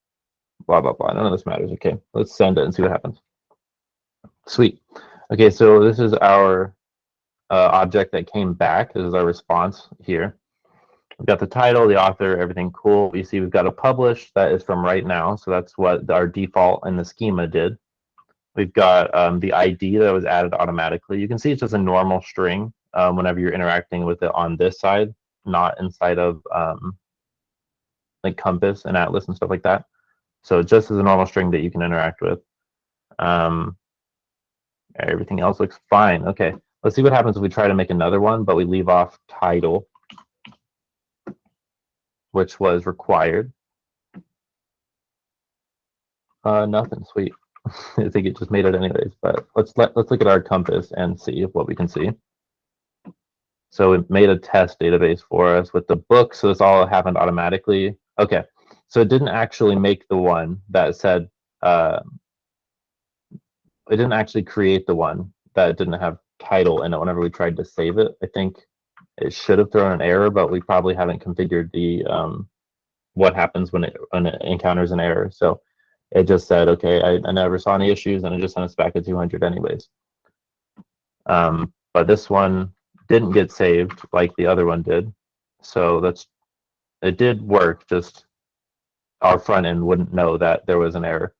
[SPEAKER 1] blah, blah, blah. None of this matters. Okay, let's send it and see what happens. Sweet. Okay, so this is our object that came back. This is our response here. We've got the title, the author, everything cool. You see we've got a publish that is from right now. So that's what our default in the schema did. We've got the ID that was added automatically. You can see it's just a normal string whenever you're interacting with it on this side, not inside of like Compass and Atlas and stuff like that. So just as a normal string that you can interact with. Everything else looks fine. Okay, let's see what happens if we try to make another one, but we leave off title, which was required. Nothing. Sweet. I think it just made it anyways. But let's look at our Compass and see what we can see. So it made a test database for us with the book. So this all happened automatically. Okay, so it didn't actually make the one that said. It didn't actually create the one that didn't have title in it whenever we tried to save it. I think it should have thrown an error, but we probably haven't configured the what happens when it encounters an error. So it just said, okay, I never saw any issues, and it just sent us back at 200 anyways. But this one didn't get saved like the other one did. So it did work, just our front end wouldn't know that there was an error.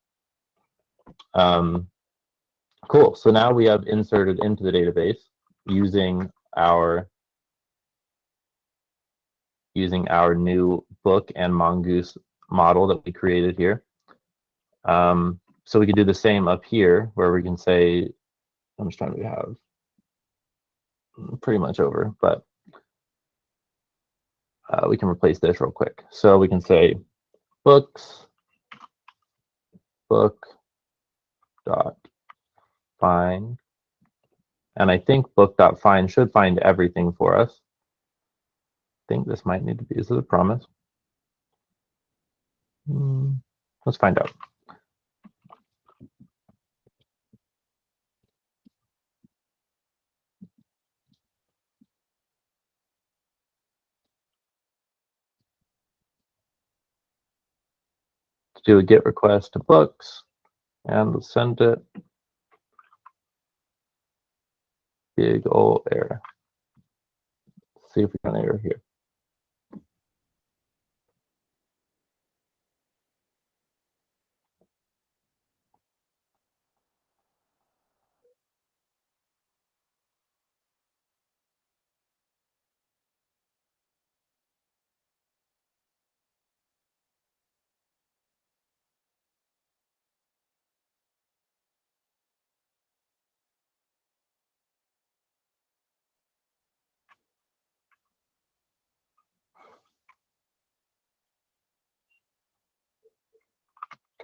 [SPEAKER 1] Cool. So now we have inserted into the database using our new book and Mongoose model that we created here. So we could do the same up here where we can say, how much time do we have? Pretty much over, but we can replace this real quick. So we can say books, book dot find, and I think book dot find should find everything for us. I think this might need to be, is it a promise? Let's find out. Let's do a GET request to books and let's send it. Big ol' error. Let's see if we got an error here.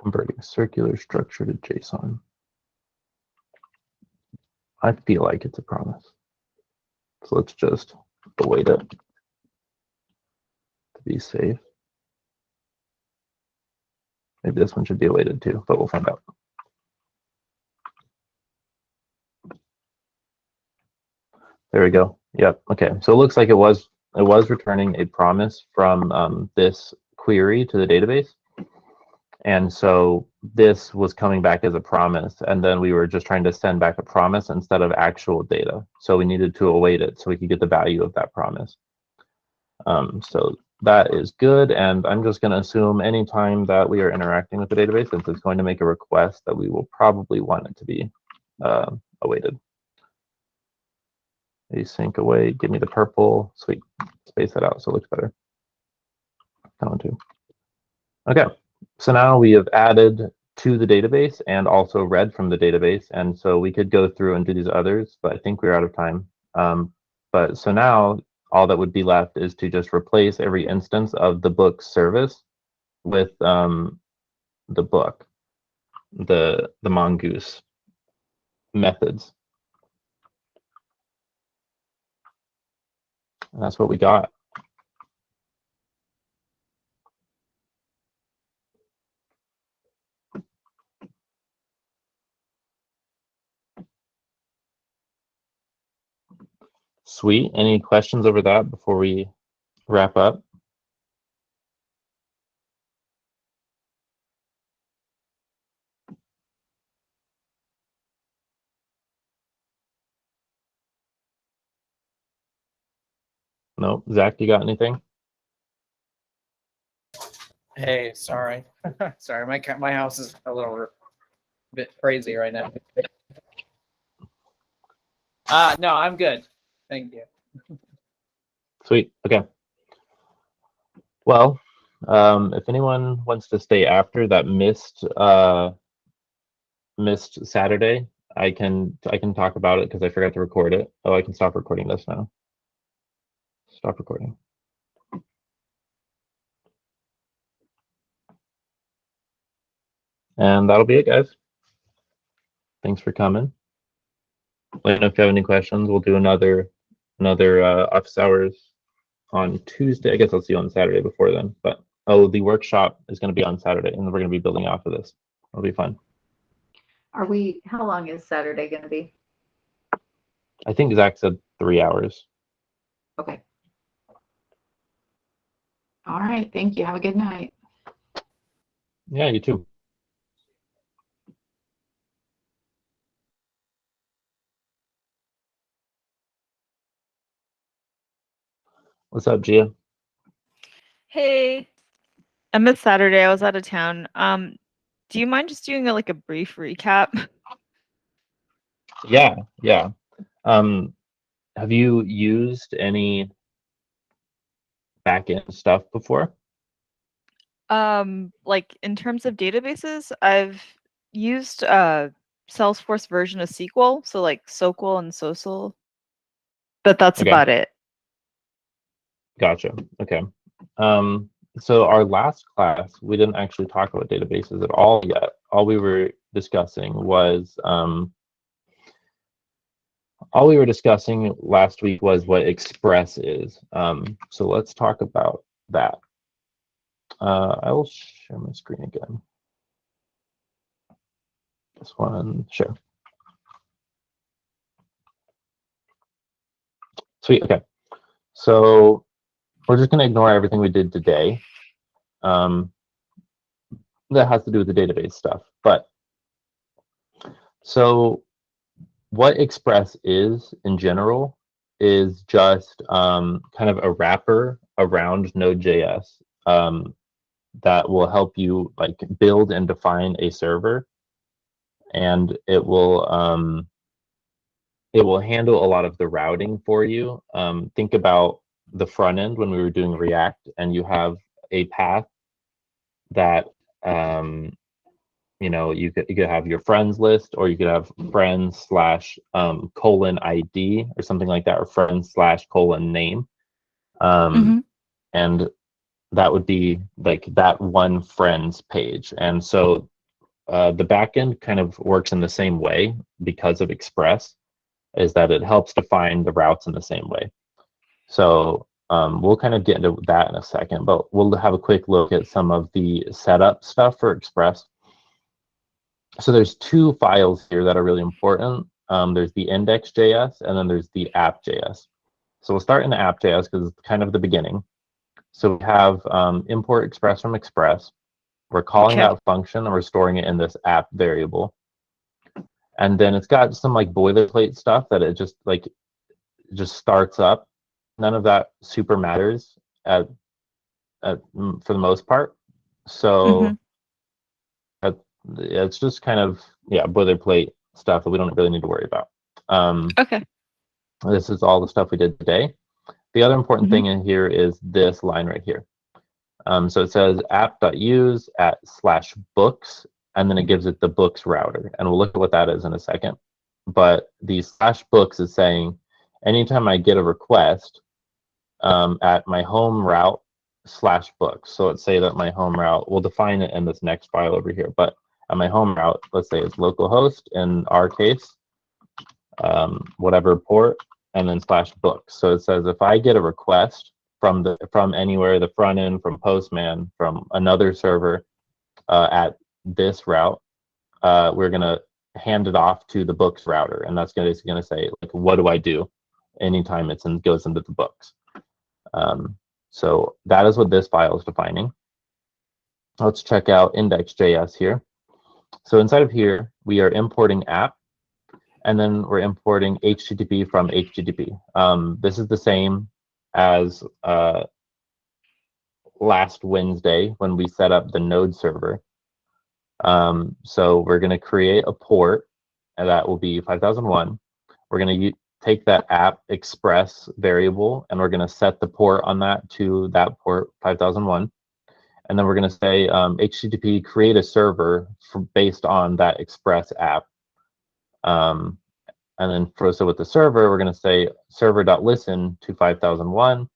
[SPEAKER 1] Converting circular structure to JSON. I feel like it's a promise. So let's just await it to be safe. Maybe this one should be awaited too, but we'll find out. There we go. Yep. Okay. So it looks like it was returning a promise from this query to the database. And so this was coming back as a promise, and then we were just trying to send back a promise instead of actual data. So we needed to await it so we could get the value of that promise. So that is good, and I'm just going to assume anytime that we are interacting with the database, since it's going to make a request, that we will probably want it to be awaited. Async await, give me the purple, sweet. Space that out so it looks better. That one too. Okay, so now we have added to the database and also read from the database, and so we could go through and do these others, but I think we're out of time. But so now all that would be left is to just replace every instance of the book service with the book, the Mongoose methods. And that's what we got. Sweet. Any questions over that before we wrap up? No, Zach, you got anything?
[SPEAKER 2] Hey, sorry. Sorry, my house is a little bit crazy right now. No, I'm good. Thank you.
[SPEAKER 1] Sweet. Okay. Well, if anyone wants to stay after that missed Saturday, I can talk about it because I forgot to record it. Oh, I can stop recording this now. Stop recording. And that'll be it, guys. Thanks for coming. Let me know if you have any questions. We'll do another office hours on Tuesday. I guess I'll see you on Saturday before then. But the workshop is going to be on Saturday, and we're going to be building off of this. It'll be fun.
[SPEAKER 4] How long is Saturday going to be?
[SPEAKER 1] I think Zach said 3 hours.
[SPEAKER 4] Okay. All right. Thank you. Have a good night.
[SPEAKER 1] Yeah, you too. What's up, Gia?
[SPEAKER 5] Hey, I missed Saturday. I was out of town. Do you mind just doing a brief recap?
[SPEAKER 1] Yeah. Have you used any backend stuff before?
[SPEAKER 5] Like in terms of databases, I've used Salesforce version of SQL, so like SOQL and SOSL, but that's
[SPEAKER 1] Okay.
[SPEAKER 5] about it.
[SPEAKER 1] Gotcha. Okay. So our last class, we didn't actually talk about databases at all yet. All we were discussing last week was what Express is. So let's talk about that. I will share my screen again. This one, share. Sweet. Okay. So we're just going to ignore everything we did today. That has to do with the database stuff. But so what Express is in general is just kind of a wrapper around Node.js that will help you like build and define a server, and it will handle a lot of the routing for you. Think about the front end when we were doing React, and you have a path that you could have your friends list, or you could have friends / colon ID or something like that, or friends / colon name. And that would be like that one friends page. And so the backend kind of works in the same way because of Express, is that it helps define the routes in the same way. So we'll kind of get into that in a second, but we'll have a quick look at some of the setup stuff for Express. So there's two files here that are really important. There's the index.js, and then there's the app.js. So we'll start in the app.js because it's kind of the beginning. So we have import Express from Express. We're calling that function, and we're storing it in this app variable. And then it's got some like boilerplate stuff that it just starts up. None of that super matters for the most part. So it's just kind of boilerplate stuff that we don't really need to worry about.
[SPEAKER 5] Okay.
[SPEAKER 1] This is all the stuff we did today. The other important thing in here is this line right here. So it says app.use @/books, and then it gives it the books router, and we'll look at what that is in a second. But the /books is saying anytime I get a request at my home route /books. So let's say that my home route, we'll define it in this next file over here, but at my home route, let's say it's localhost in our case, whatever port, and then /books. So it says if I get a request from anywhere, the front end, from Postman, from another server at this route, we're gonna hand it off to the books router, and that's basically gonna say like, what do I do? anytime goes into the books. So that is what this file is defining. Let's check out index.js here. So inside of here, we are importing app, and then we're importing HTTP from HTTP. This is the same as last Wednesday when we set up the node server. So we're going to create a port, and that will be 5001. We're going to take that app express variable, and we're going to set the port on that to that port 5001. And then we're going to say HTTP create a server based on that express app. And then so with the server, we're going to say server.listen to 5001.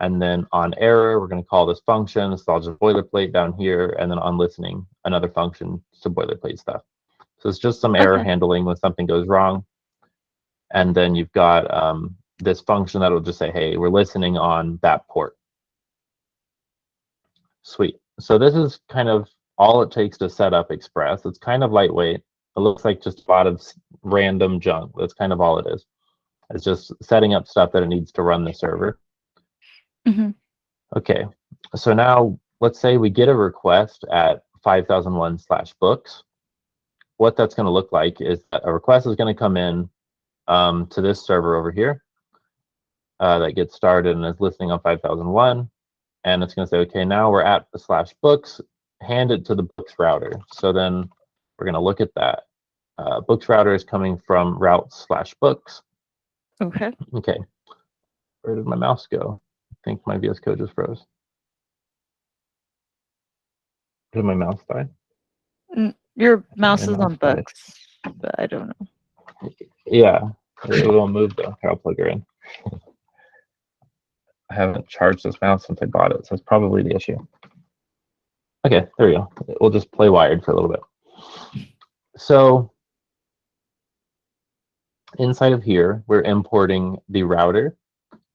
[SPEAKER 1] And then on error, we're going to call this function. So I'll just boilerplate down here. And then on listening, another function to boilerplate stuff. So it's just some error handling when something goes wrong. And then you've got this function that will just say, hey, we're listening on that port. Sweet. So this is kind of all it takes to set up Express. It's kind of lightweight. It looks like just a lot of random junk. That's kind of all it is. It's just setting up stuff that it needs to run the server.
[SPEAKER 5] Mm-hmm.
[SPEAKER 1] Okay. So now let's say we get a request at 5001/books. What that's going to look like is that a request is going to come in to this server over here that gets started and is listening on 5001. And it's going to say, okay, now we're at the /books, hand it to the books router. So then we're going to look at that. Books router is coming from route/books.
[SPEAKER 5] Okay.
[SPEAKER 1] Okay. Where did my mouse go? I think my VS Code just froze. Did my mouse die?
[SPEAKER 5] Your mouse
[SPEAKER 1] My
[SPEAKER 5] is
[SPEAKER 1] mouse
[SPEAKER 5] on
[SPEAKER 1] died.
[SPEAKER 5] books, but I don't know.
[SPEAKER 1] Yeah, it won't move though. Here, I'll plug her in. I haven't charged this mouse since I bought it, so it's probably the issue. Okay, there we go. We'll just play wired for a little bit. So inside of here, we're importing the router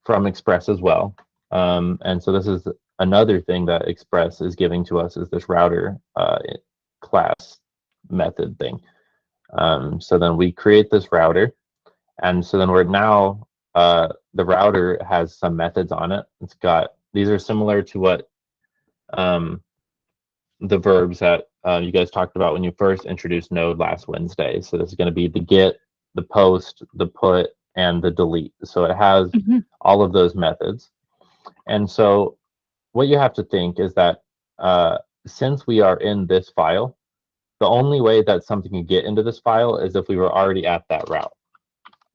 [SPEAKER 1] from Express as well. And so this is another thing that Express is giving to us is this router class method thing. So then we create this router, and so then we're now the router has some methods on it. It's got, these are similar to what the verbs that you guys talked about when you first introduced Node last Wednesday. So this is going to be the get, the post, the put, and the delete. So it has all of those methods. And so what you have to think is that since we are in this file, the only way that something can get into this file is if we were already at that route.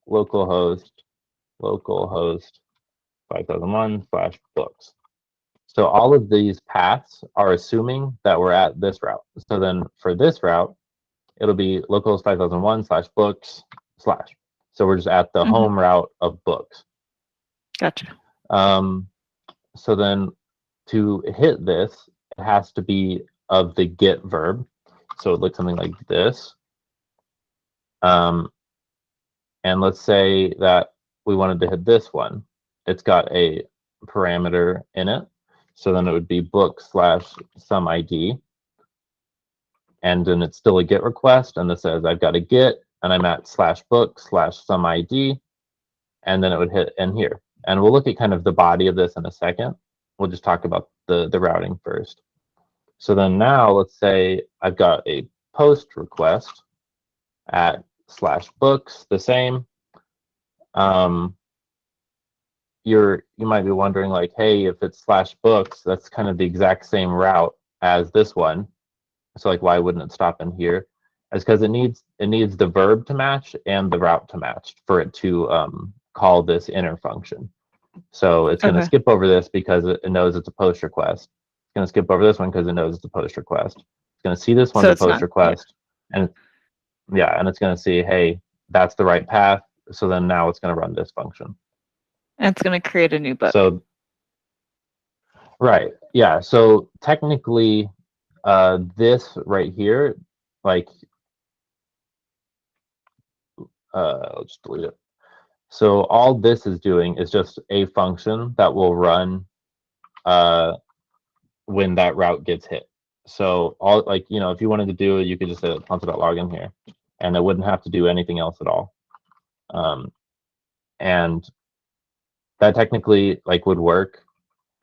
[SPEAKER 1] Localhost 5001/books. So all of these paths are assuming that we're at this route. So then for this route, it'll be localhost 5001/books/. So we're just at the home route of books.
[SPEAKER 5] Gotcha.
[SPEAKER 1] So then to hit this, it has to be of the get verb. So it looks something like this. And let's say that we wanted to hit this one. It's got a parameter in it. So then it would be book/some ID. And then it's still a get request. And this says I've got a get and I'm at /book/some ID. And then it would hit in here. And we'll look at kind of the body of this in a second. We'll just talk about the routing first. So then now let's say I've got a post request at /books, the same. You might be wondering like, hey, if it's /books, that's kind of the exact same route as this one. So like, why wouldn't it stop in here? It's because it needs the verb to match and the route to match for it to call this inner function. So it's going to skip over this because it knows it's a post request. It's going to skip over this one because it knows it's a post request. It's going to see this one's a post request, and it's going to see, hey, that's the right path. So then now it's going to run this function.
[SPEAKER 5] And it's going to create a new book.
[SPEAKER 1] So, right, yeah. So technically, this right here, like, I'll just delete it. So all this is doing is just a function that will run when that route gets hit. So all, like, you know, if you wanted to do it, you could just say console.log in here, and it wouldn't have to do anything else at all. And that technically like would work.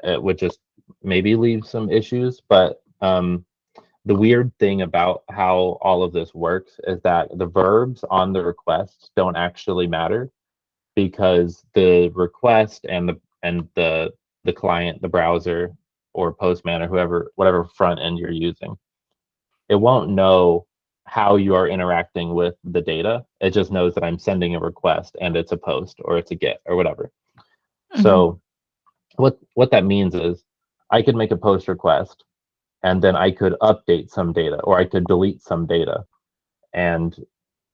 [SPEAKER 1] It would just maybe leave some issues, but the weird thing about how all of this works is that the verbs on the request don't actually matter, because the request and the client, the browser or Postman or whoever, whatever front end you're using, it won't know how you are interacting with the data. It just knows that I'm sending a request and it's a post or it's a GET or whatever. So what that means is I could make a post request and then I could update some data or I could delete some data, and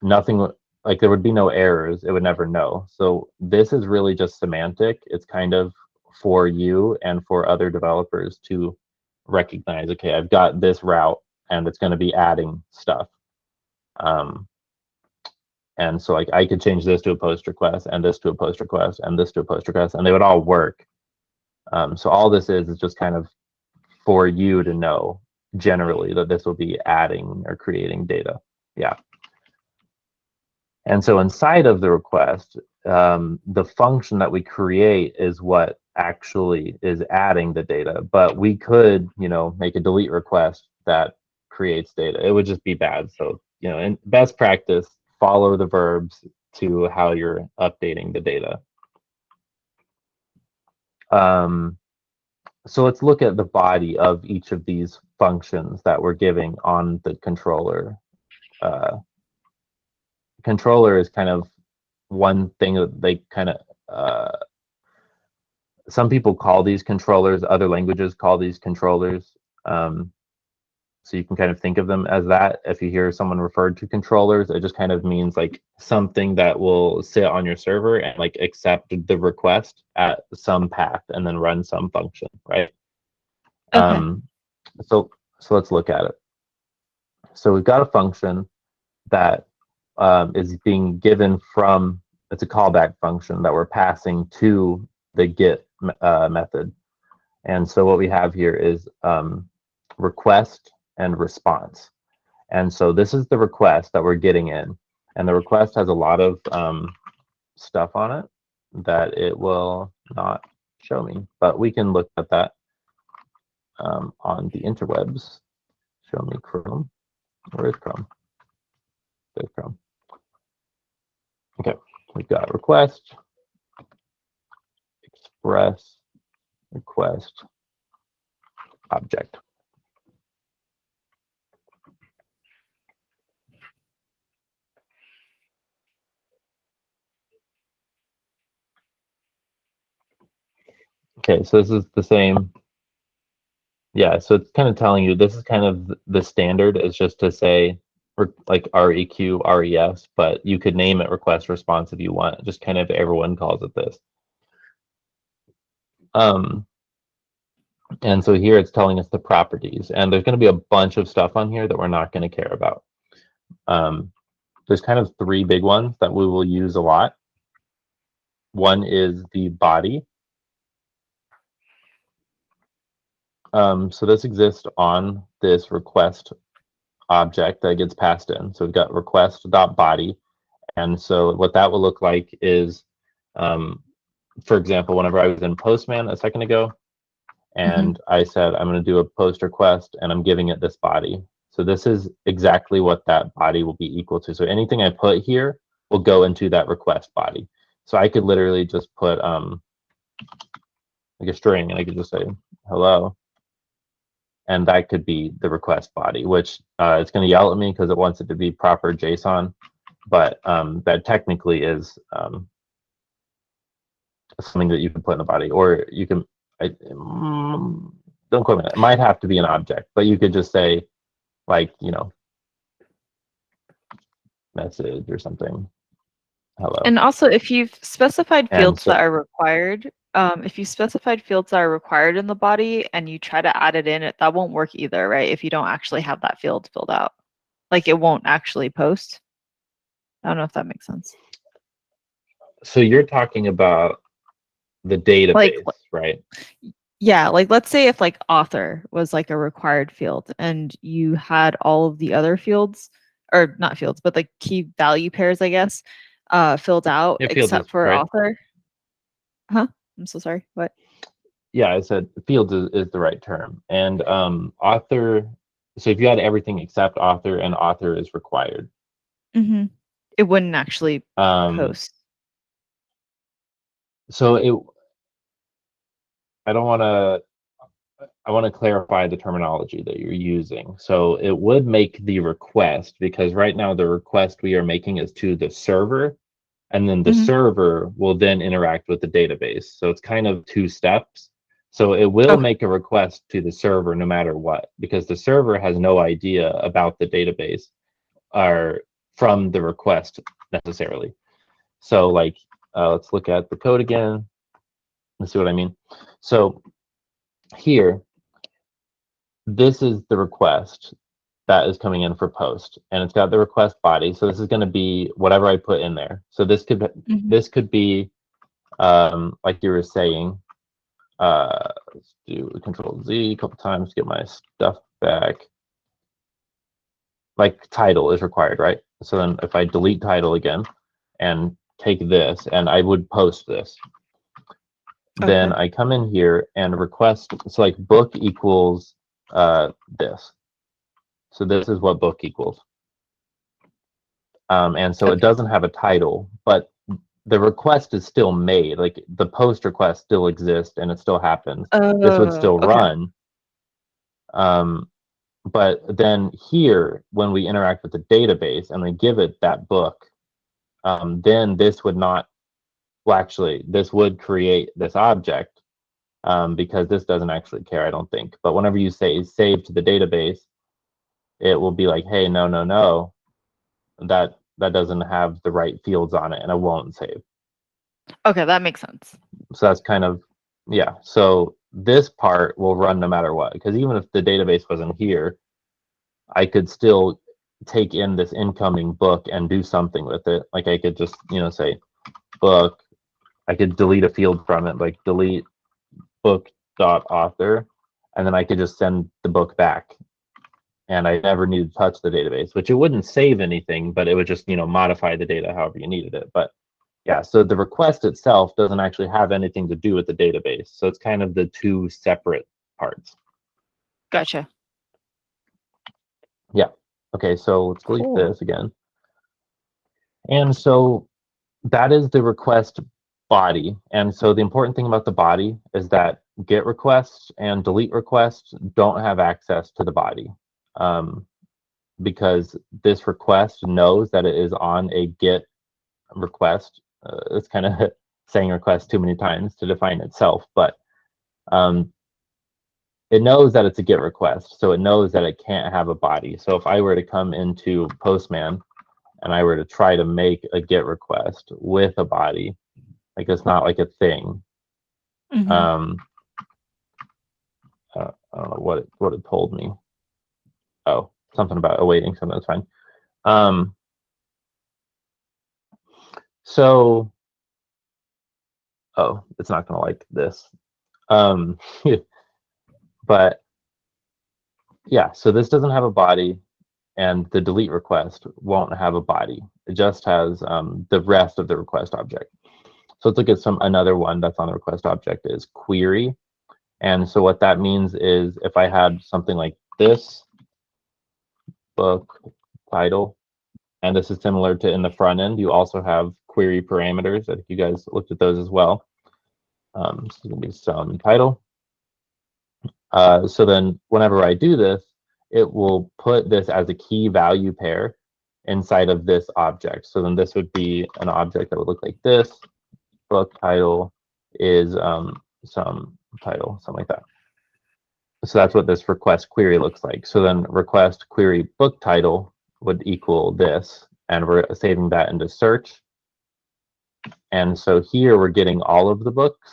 [SPEAKER 1] nothing, like there would be no errors. It would never know. So this is really just semantic. It's kind of for you and for other developers to recognize, okay, I've got this route and it's going to be adding stuff. And so like I could change this to a post request and this to a post request and this to a post request, and they would all work. So all this is just kind of for you to know generally that this will be adding or creating data. Yeah. And so inside of the request, the function that we create is what actually is adding the data. But we could, make a delete request that creates data. It would just be bad. So, in best practice, follow the verbs to how you're updating the data. So let's look at the body of each of these functions that we're giving on the controller. Controller is kind of one thing that they kind of, some people call these controllers, other languages call these controllers. So you can kind of think of them as that. If you hear someone referred to controllers, it just kind of means like something that will sit on your server and like accept the request at some path and then run some function, right?
[SPEAKER 5] Okay.
[SPEAKER 1] So let's look at it. So we've got a function that is being given from, it's a callback function that we're passing to the get method. And so what we have here is request and response. And so this is the request that we're getting in. And the request has a lot of stuff on it that it will not show me. But we can look at that on the interwebs. Show me Chrome. Where is Chrome? There's Chrome. Okay, we've got request, express, request, object. Okay, so this is the same. Yeah, so it's kind of telling you this is kind of the standard, is just to say like REQ, RES, but you could name it request response if you want. Just kind of everyone calls it this. And so here it's telling us the properties, and there's going to be a bunch of stuff on here that we're not going to care about. There's kind of three big ones that we will use a lot. One is the body. So this exists on this request object that gets passed in. So we've got request.body. And so what that will look like is, for example, whenever I was in Postman a second ago, and I said, I'm going to do a post request and I'm giving it this body. So this is exactly what that body will be equal to. So anything I put here will go into that request body. So I could literally just put like a string, and I could just say hello. And that could be the request body, which it's going to yell at me because it wants it to be proper JSON. But that technically is something that you can put in the body, or you can, don't quote me, it might have to be an object, but you could just say, like, message or something. Hello.
[SPEAKER 5] And also, if you've specified
[SPEAKER 1] And
[SPEAKER 5] fields
[SPEAKER 1] so-
[SPEAKER 5] that are required, if you specified fields that are required in the body and you try to add it in, that won't work either, right? If you don't actually have that field filled out, like it won't actually post. I don't know if that makes sense.
[SPEAKER 1] So you're talking about the database,
[SPEAKER 5] Like,
[SPEAKER 1] right?
[SPEAKER 5] Yeah, like let's say if like author was like a required field and you had all of the other fields, or not fields, but like key value pairs, I guess, filled out
[SPEAKER 1] Yeah, fields
[SPEAKER 5] except
[SPEAKER 1] is
[SPEAKER 5] for
[SPEAKER 1] right.
[SPEAKER 5] author. Huh? I'm so sorry. What?
[SPEAKER 1] Yeah, I said fields is the right term. And author, so if you had everything except author, and author is required.
[SPEAKER 5] Mm-hmm. It wouldn't actually post.
[SPEAKER 1] So I don't want to, I want to clarify the terminology that you're using. So it would make the request, because right now the request we are making is to the server, and then the
[SPEAKER 5] Mhm.
[SPEAKER 1] server will then interact with the database. So it's kind of two steps. So it will
[SPEAKER 5] Okay.
[SPEAKER 1] make a request to the server no matter what, because the server has no idea about the database or from the request necessarily. So like, let's look at the code again. Let's see what I mean. So here, this is the request that is coming in for post, and it's got the request body. So this is going to be whatever I put in there. So this could be like you were saying. Let's do Control Z a couple times to get my stuff back. Like title is required, right? So then if I delete title again and take this, and I would post this, then
[SPEAKER 5] Okay.
[SPEAKER 1] I come in here and request. So like book equals this. So this is what book equals. And so it
[SPEAKER 5] Okay.
[SPEAKER 1] doesn't have a title, but the request is still made. Like the post request still exists and it still happens. This would still
[SPEAKER 5] Okay.
[SPEAKER 1] run. But then here, when we interact with the database and we give it that book, then this would not, well, actually, this would create this object because this doesn't actually care, I don't think. But whenever you say save to the database, it will be like, hey, no, that doesn't have the right fields on it, and it won't save.
[SPEAKER 5] Okay, that makes sense.
[SPEAKER 1] So that's kind of, yeah. So this part will run no matter what, because even if the database wasn't here, I could still take in this incoming book and do something with it. Like I could just, say book. I could delete a field from it, like delete book.author, and then I could just send the book back. And I never needed to touch the database, which it wouldn't save anything, but it would just, modify the data however you needed it. But yeah, so the request itself doesn't actually have anything to do with the database. So it's kind of the two separate parts.
[SPEAKER 5] Gotcha.
[SPEAKER 1] Yeah. Okay, so let's delete
[SPEAKER 5] Cool.
[SPEAKER 1] this again. And so that is the request body. And so the important thing about the body is that GET requests and delete requests don't have access to the body, because this request knows that it is on a GET request. It's kind of saying request too many times to define itself, but it knows that it's a GET request, so it knows that it can't have a body. So if I were to come into Postman and I were to try to make a GET request with a body, like it's not like a thing.
[SPEAKER 5] Mhm.
[SPEAKER 1] I don't know what it told me. Oh, something about awaiting something. That's fine. So, oh, it's not gonna like this. But yeah, so this doesn't have a body, and the delete request won't have a body. It just has the rest of the request object. So let's look at another one that's on the request object is query. And so what that means is if I had something like this, book title, and this is similar to in the front end, you also have query parameters. I think you guys looked at those as well. So it's going to be some title. So then whenever I do this, it will put this as a key value pair inside of this object. So then this would be an object that would look like this. Book title is some title, something like that. So that's what this request query looks like. So then request query book title would equal this, and we're saving that into search. And so here we're getting all of the books,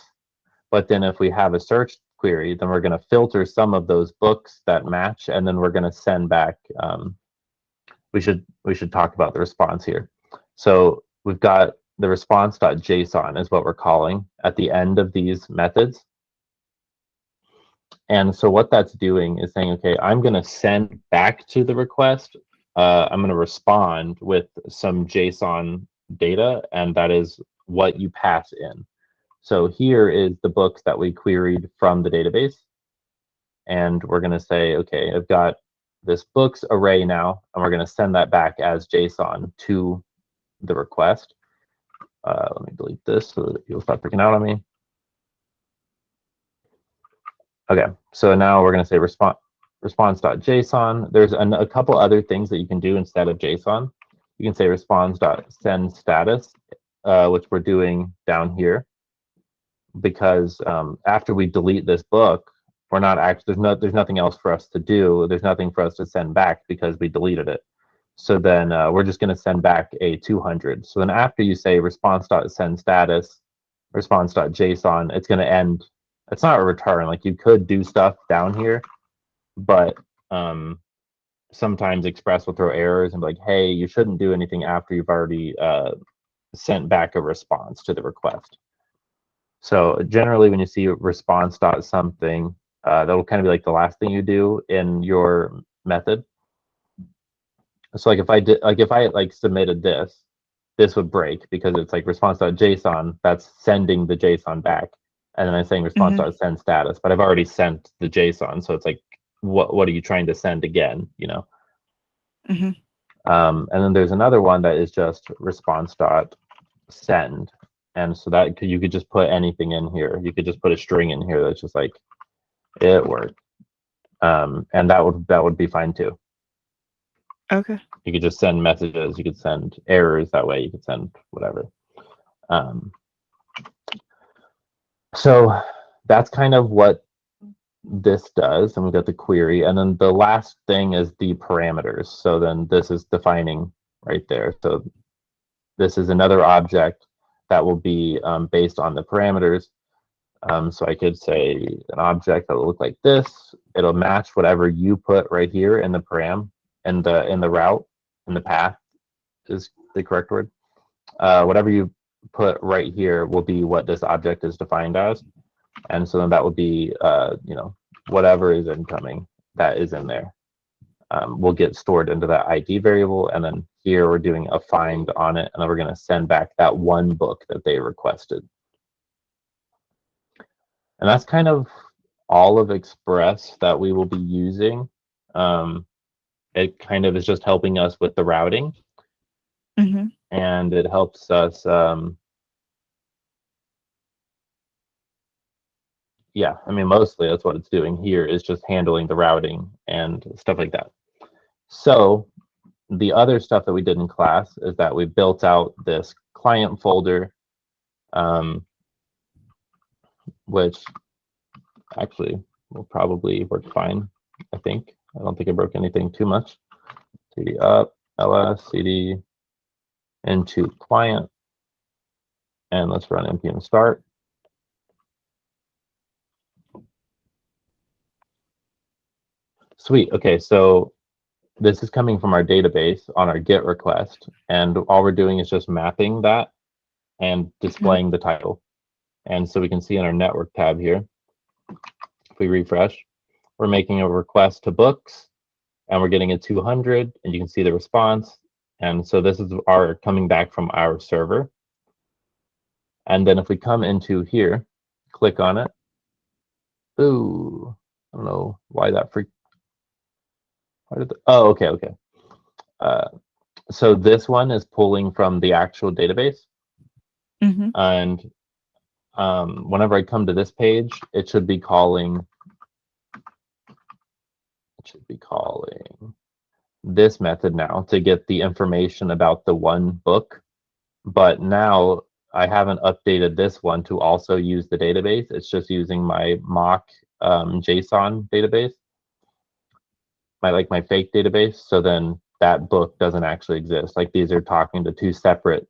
[SPEAKER 1] but then if we have a search query, then we're going to filter some of those books that match, and then we're going to send back. We should talk about the response here. So we've got the response.json is what we're calling at the end of these methods. And so what that's doing is saying, okay, I'm going to send back to the request. I'm going to respond with some JSON data, and that is what you pass in. So here is the books that we queried from the database. And we're going to say, okay, I've got this books array now, and we're going to send that back as JSON to the request. Let me delete this so that you'll stop freaking out on me. Okay, so now we're going to say response.json. There's a couple other things that you can do instead of JSON. You can say response.sendStatus, which we're doing down here, because after we delete this book, we're not actually there's nothing else for us to do. There's nothing for us to send back because we deleted it. So then we're just going to send back a 200. So then after you say response.sendStatus, response.json, it's going to end. It's not a return. Like, you could do stuff down here, but sometimes Express will throw errors and be like, hey, you shouldn't do anything after you've already sent back a response to the request. So generally, when you see response.something, that'll kind of be like the last thing you do in your method. So like if I submitted this would break because it's like response.json, that's sending the JSON back, and then I'm saying response.sendStatus, but I've already sent the JSON, so it's like, what are you trying to send again, you know? And then there's another one that is just response.send, and so that you could just put anything in here. You could just put a string in here that's just like, it worked, and that would be fine too.
[SPEAKER 5] Okay.
[SPEAKER 1] You could just send messages. You could send errors that way. You could send whatever. So that's kind of what this does. And we've got the query. And then the last thing is the parameters. So then this is defining right there. So this is another object that will be based on the parameters. So I could say an object that will look like this. It'll match whatever you put right here in the param, in the route, in the path is the correct word. Whatever you put right here will be what this object is defined as, and so then that would be whatever is incoming that is in there will get stored into that ID variable, and then here we're doing a find on it, and then we're going to send back that one book that they requested. And that's kind of all of Express that we will be using. It kind of is just helping us with the routing, and it helps us. Yeah, I mean, mostly that's what it's doing here, is just handling the routing and stuff like that. So the other stuff that we did in class is that we built out this client folder, which actually will probably work fine, I think. I don't think I broke anything too much. CD up, ls, cd into client, and let's run npm start. Sweet. Okay, so this is coming from our database on our GET request, and all we're doing is just mapping that and displaying the title. And so we can see in our network tab here, if we refresh, we're making a request to books, and we're getting a 200, and you can see the response. And so this is our coming back from our server. And then if we come into here, click on it. Ooh, I don't know why that freaked. Oh, okay. So this one is pulling from the actual database. And whenever I come to this page, it should be calling this method now to get the information about the one book. But now I haven't updated this one to also use the database. It's just using my mock JSON database, my fake database. So then that book doesn't actually exist. Like, these are talking to two separate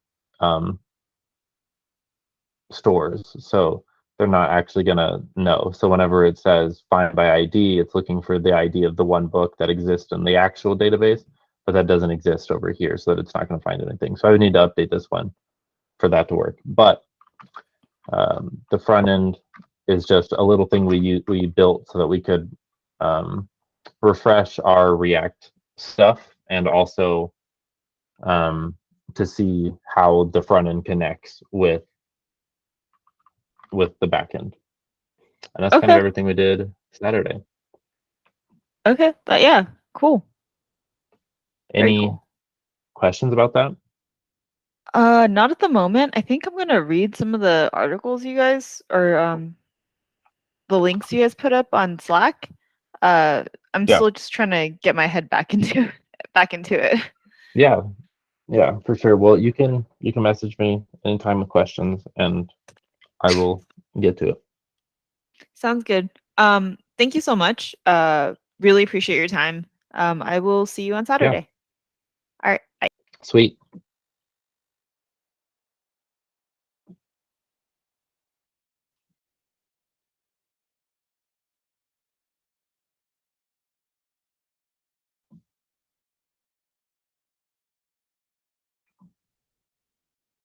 [SPEAKER 1] stores. So they're not actually going to know. So whenever it says find by ID, it's looking for the ID of the one book that exists in the actual database, but that doesn't exist over here, so that it's not going to find anything. So I would need to update this one for that to work. But the front end is just a little thing we built so that we could refresh our React stuff, and also to see how the front end connects with with the backend. And that's kind of
[SPEAKER 5] Okay.
[SPEAKER 1] everything we did Saturday.
[SPEAKER 5] Okay. Yeah. Cool. Very
[SPEAKER 1] Any
[SPEAKER 5] cool.
[SPEAKER 1] questions about that?
[SPEAKER 5] Not at the moment. I think I'm gonna read some of the articles you guys or the links you guys put up on Slack. I'm
[SPEAKER 1] Yeah.
[SPEAKER 5] still just trying to get my head back into it.
[SPEAKER 1] Yeah, yeah, for sure. Well, you can message me anytime with questions, and I will get to it.
[SPEAKER 5] Sounds good. Thank you so much. Really appreciate your time. I will see you on Saturday. All right. Bye.
[SPEAKER 1] Sweet.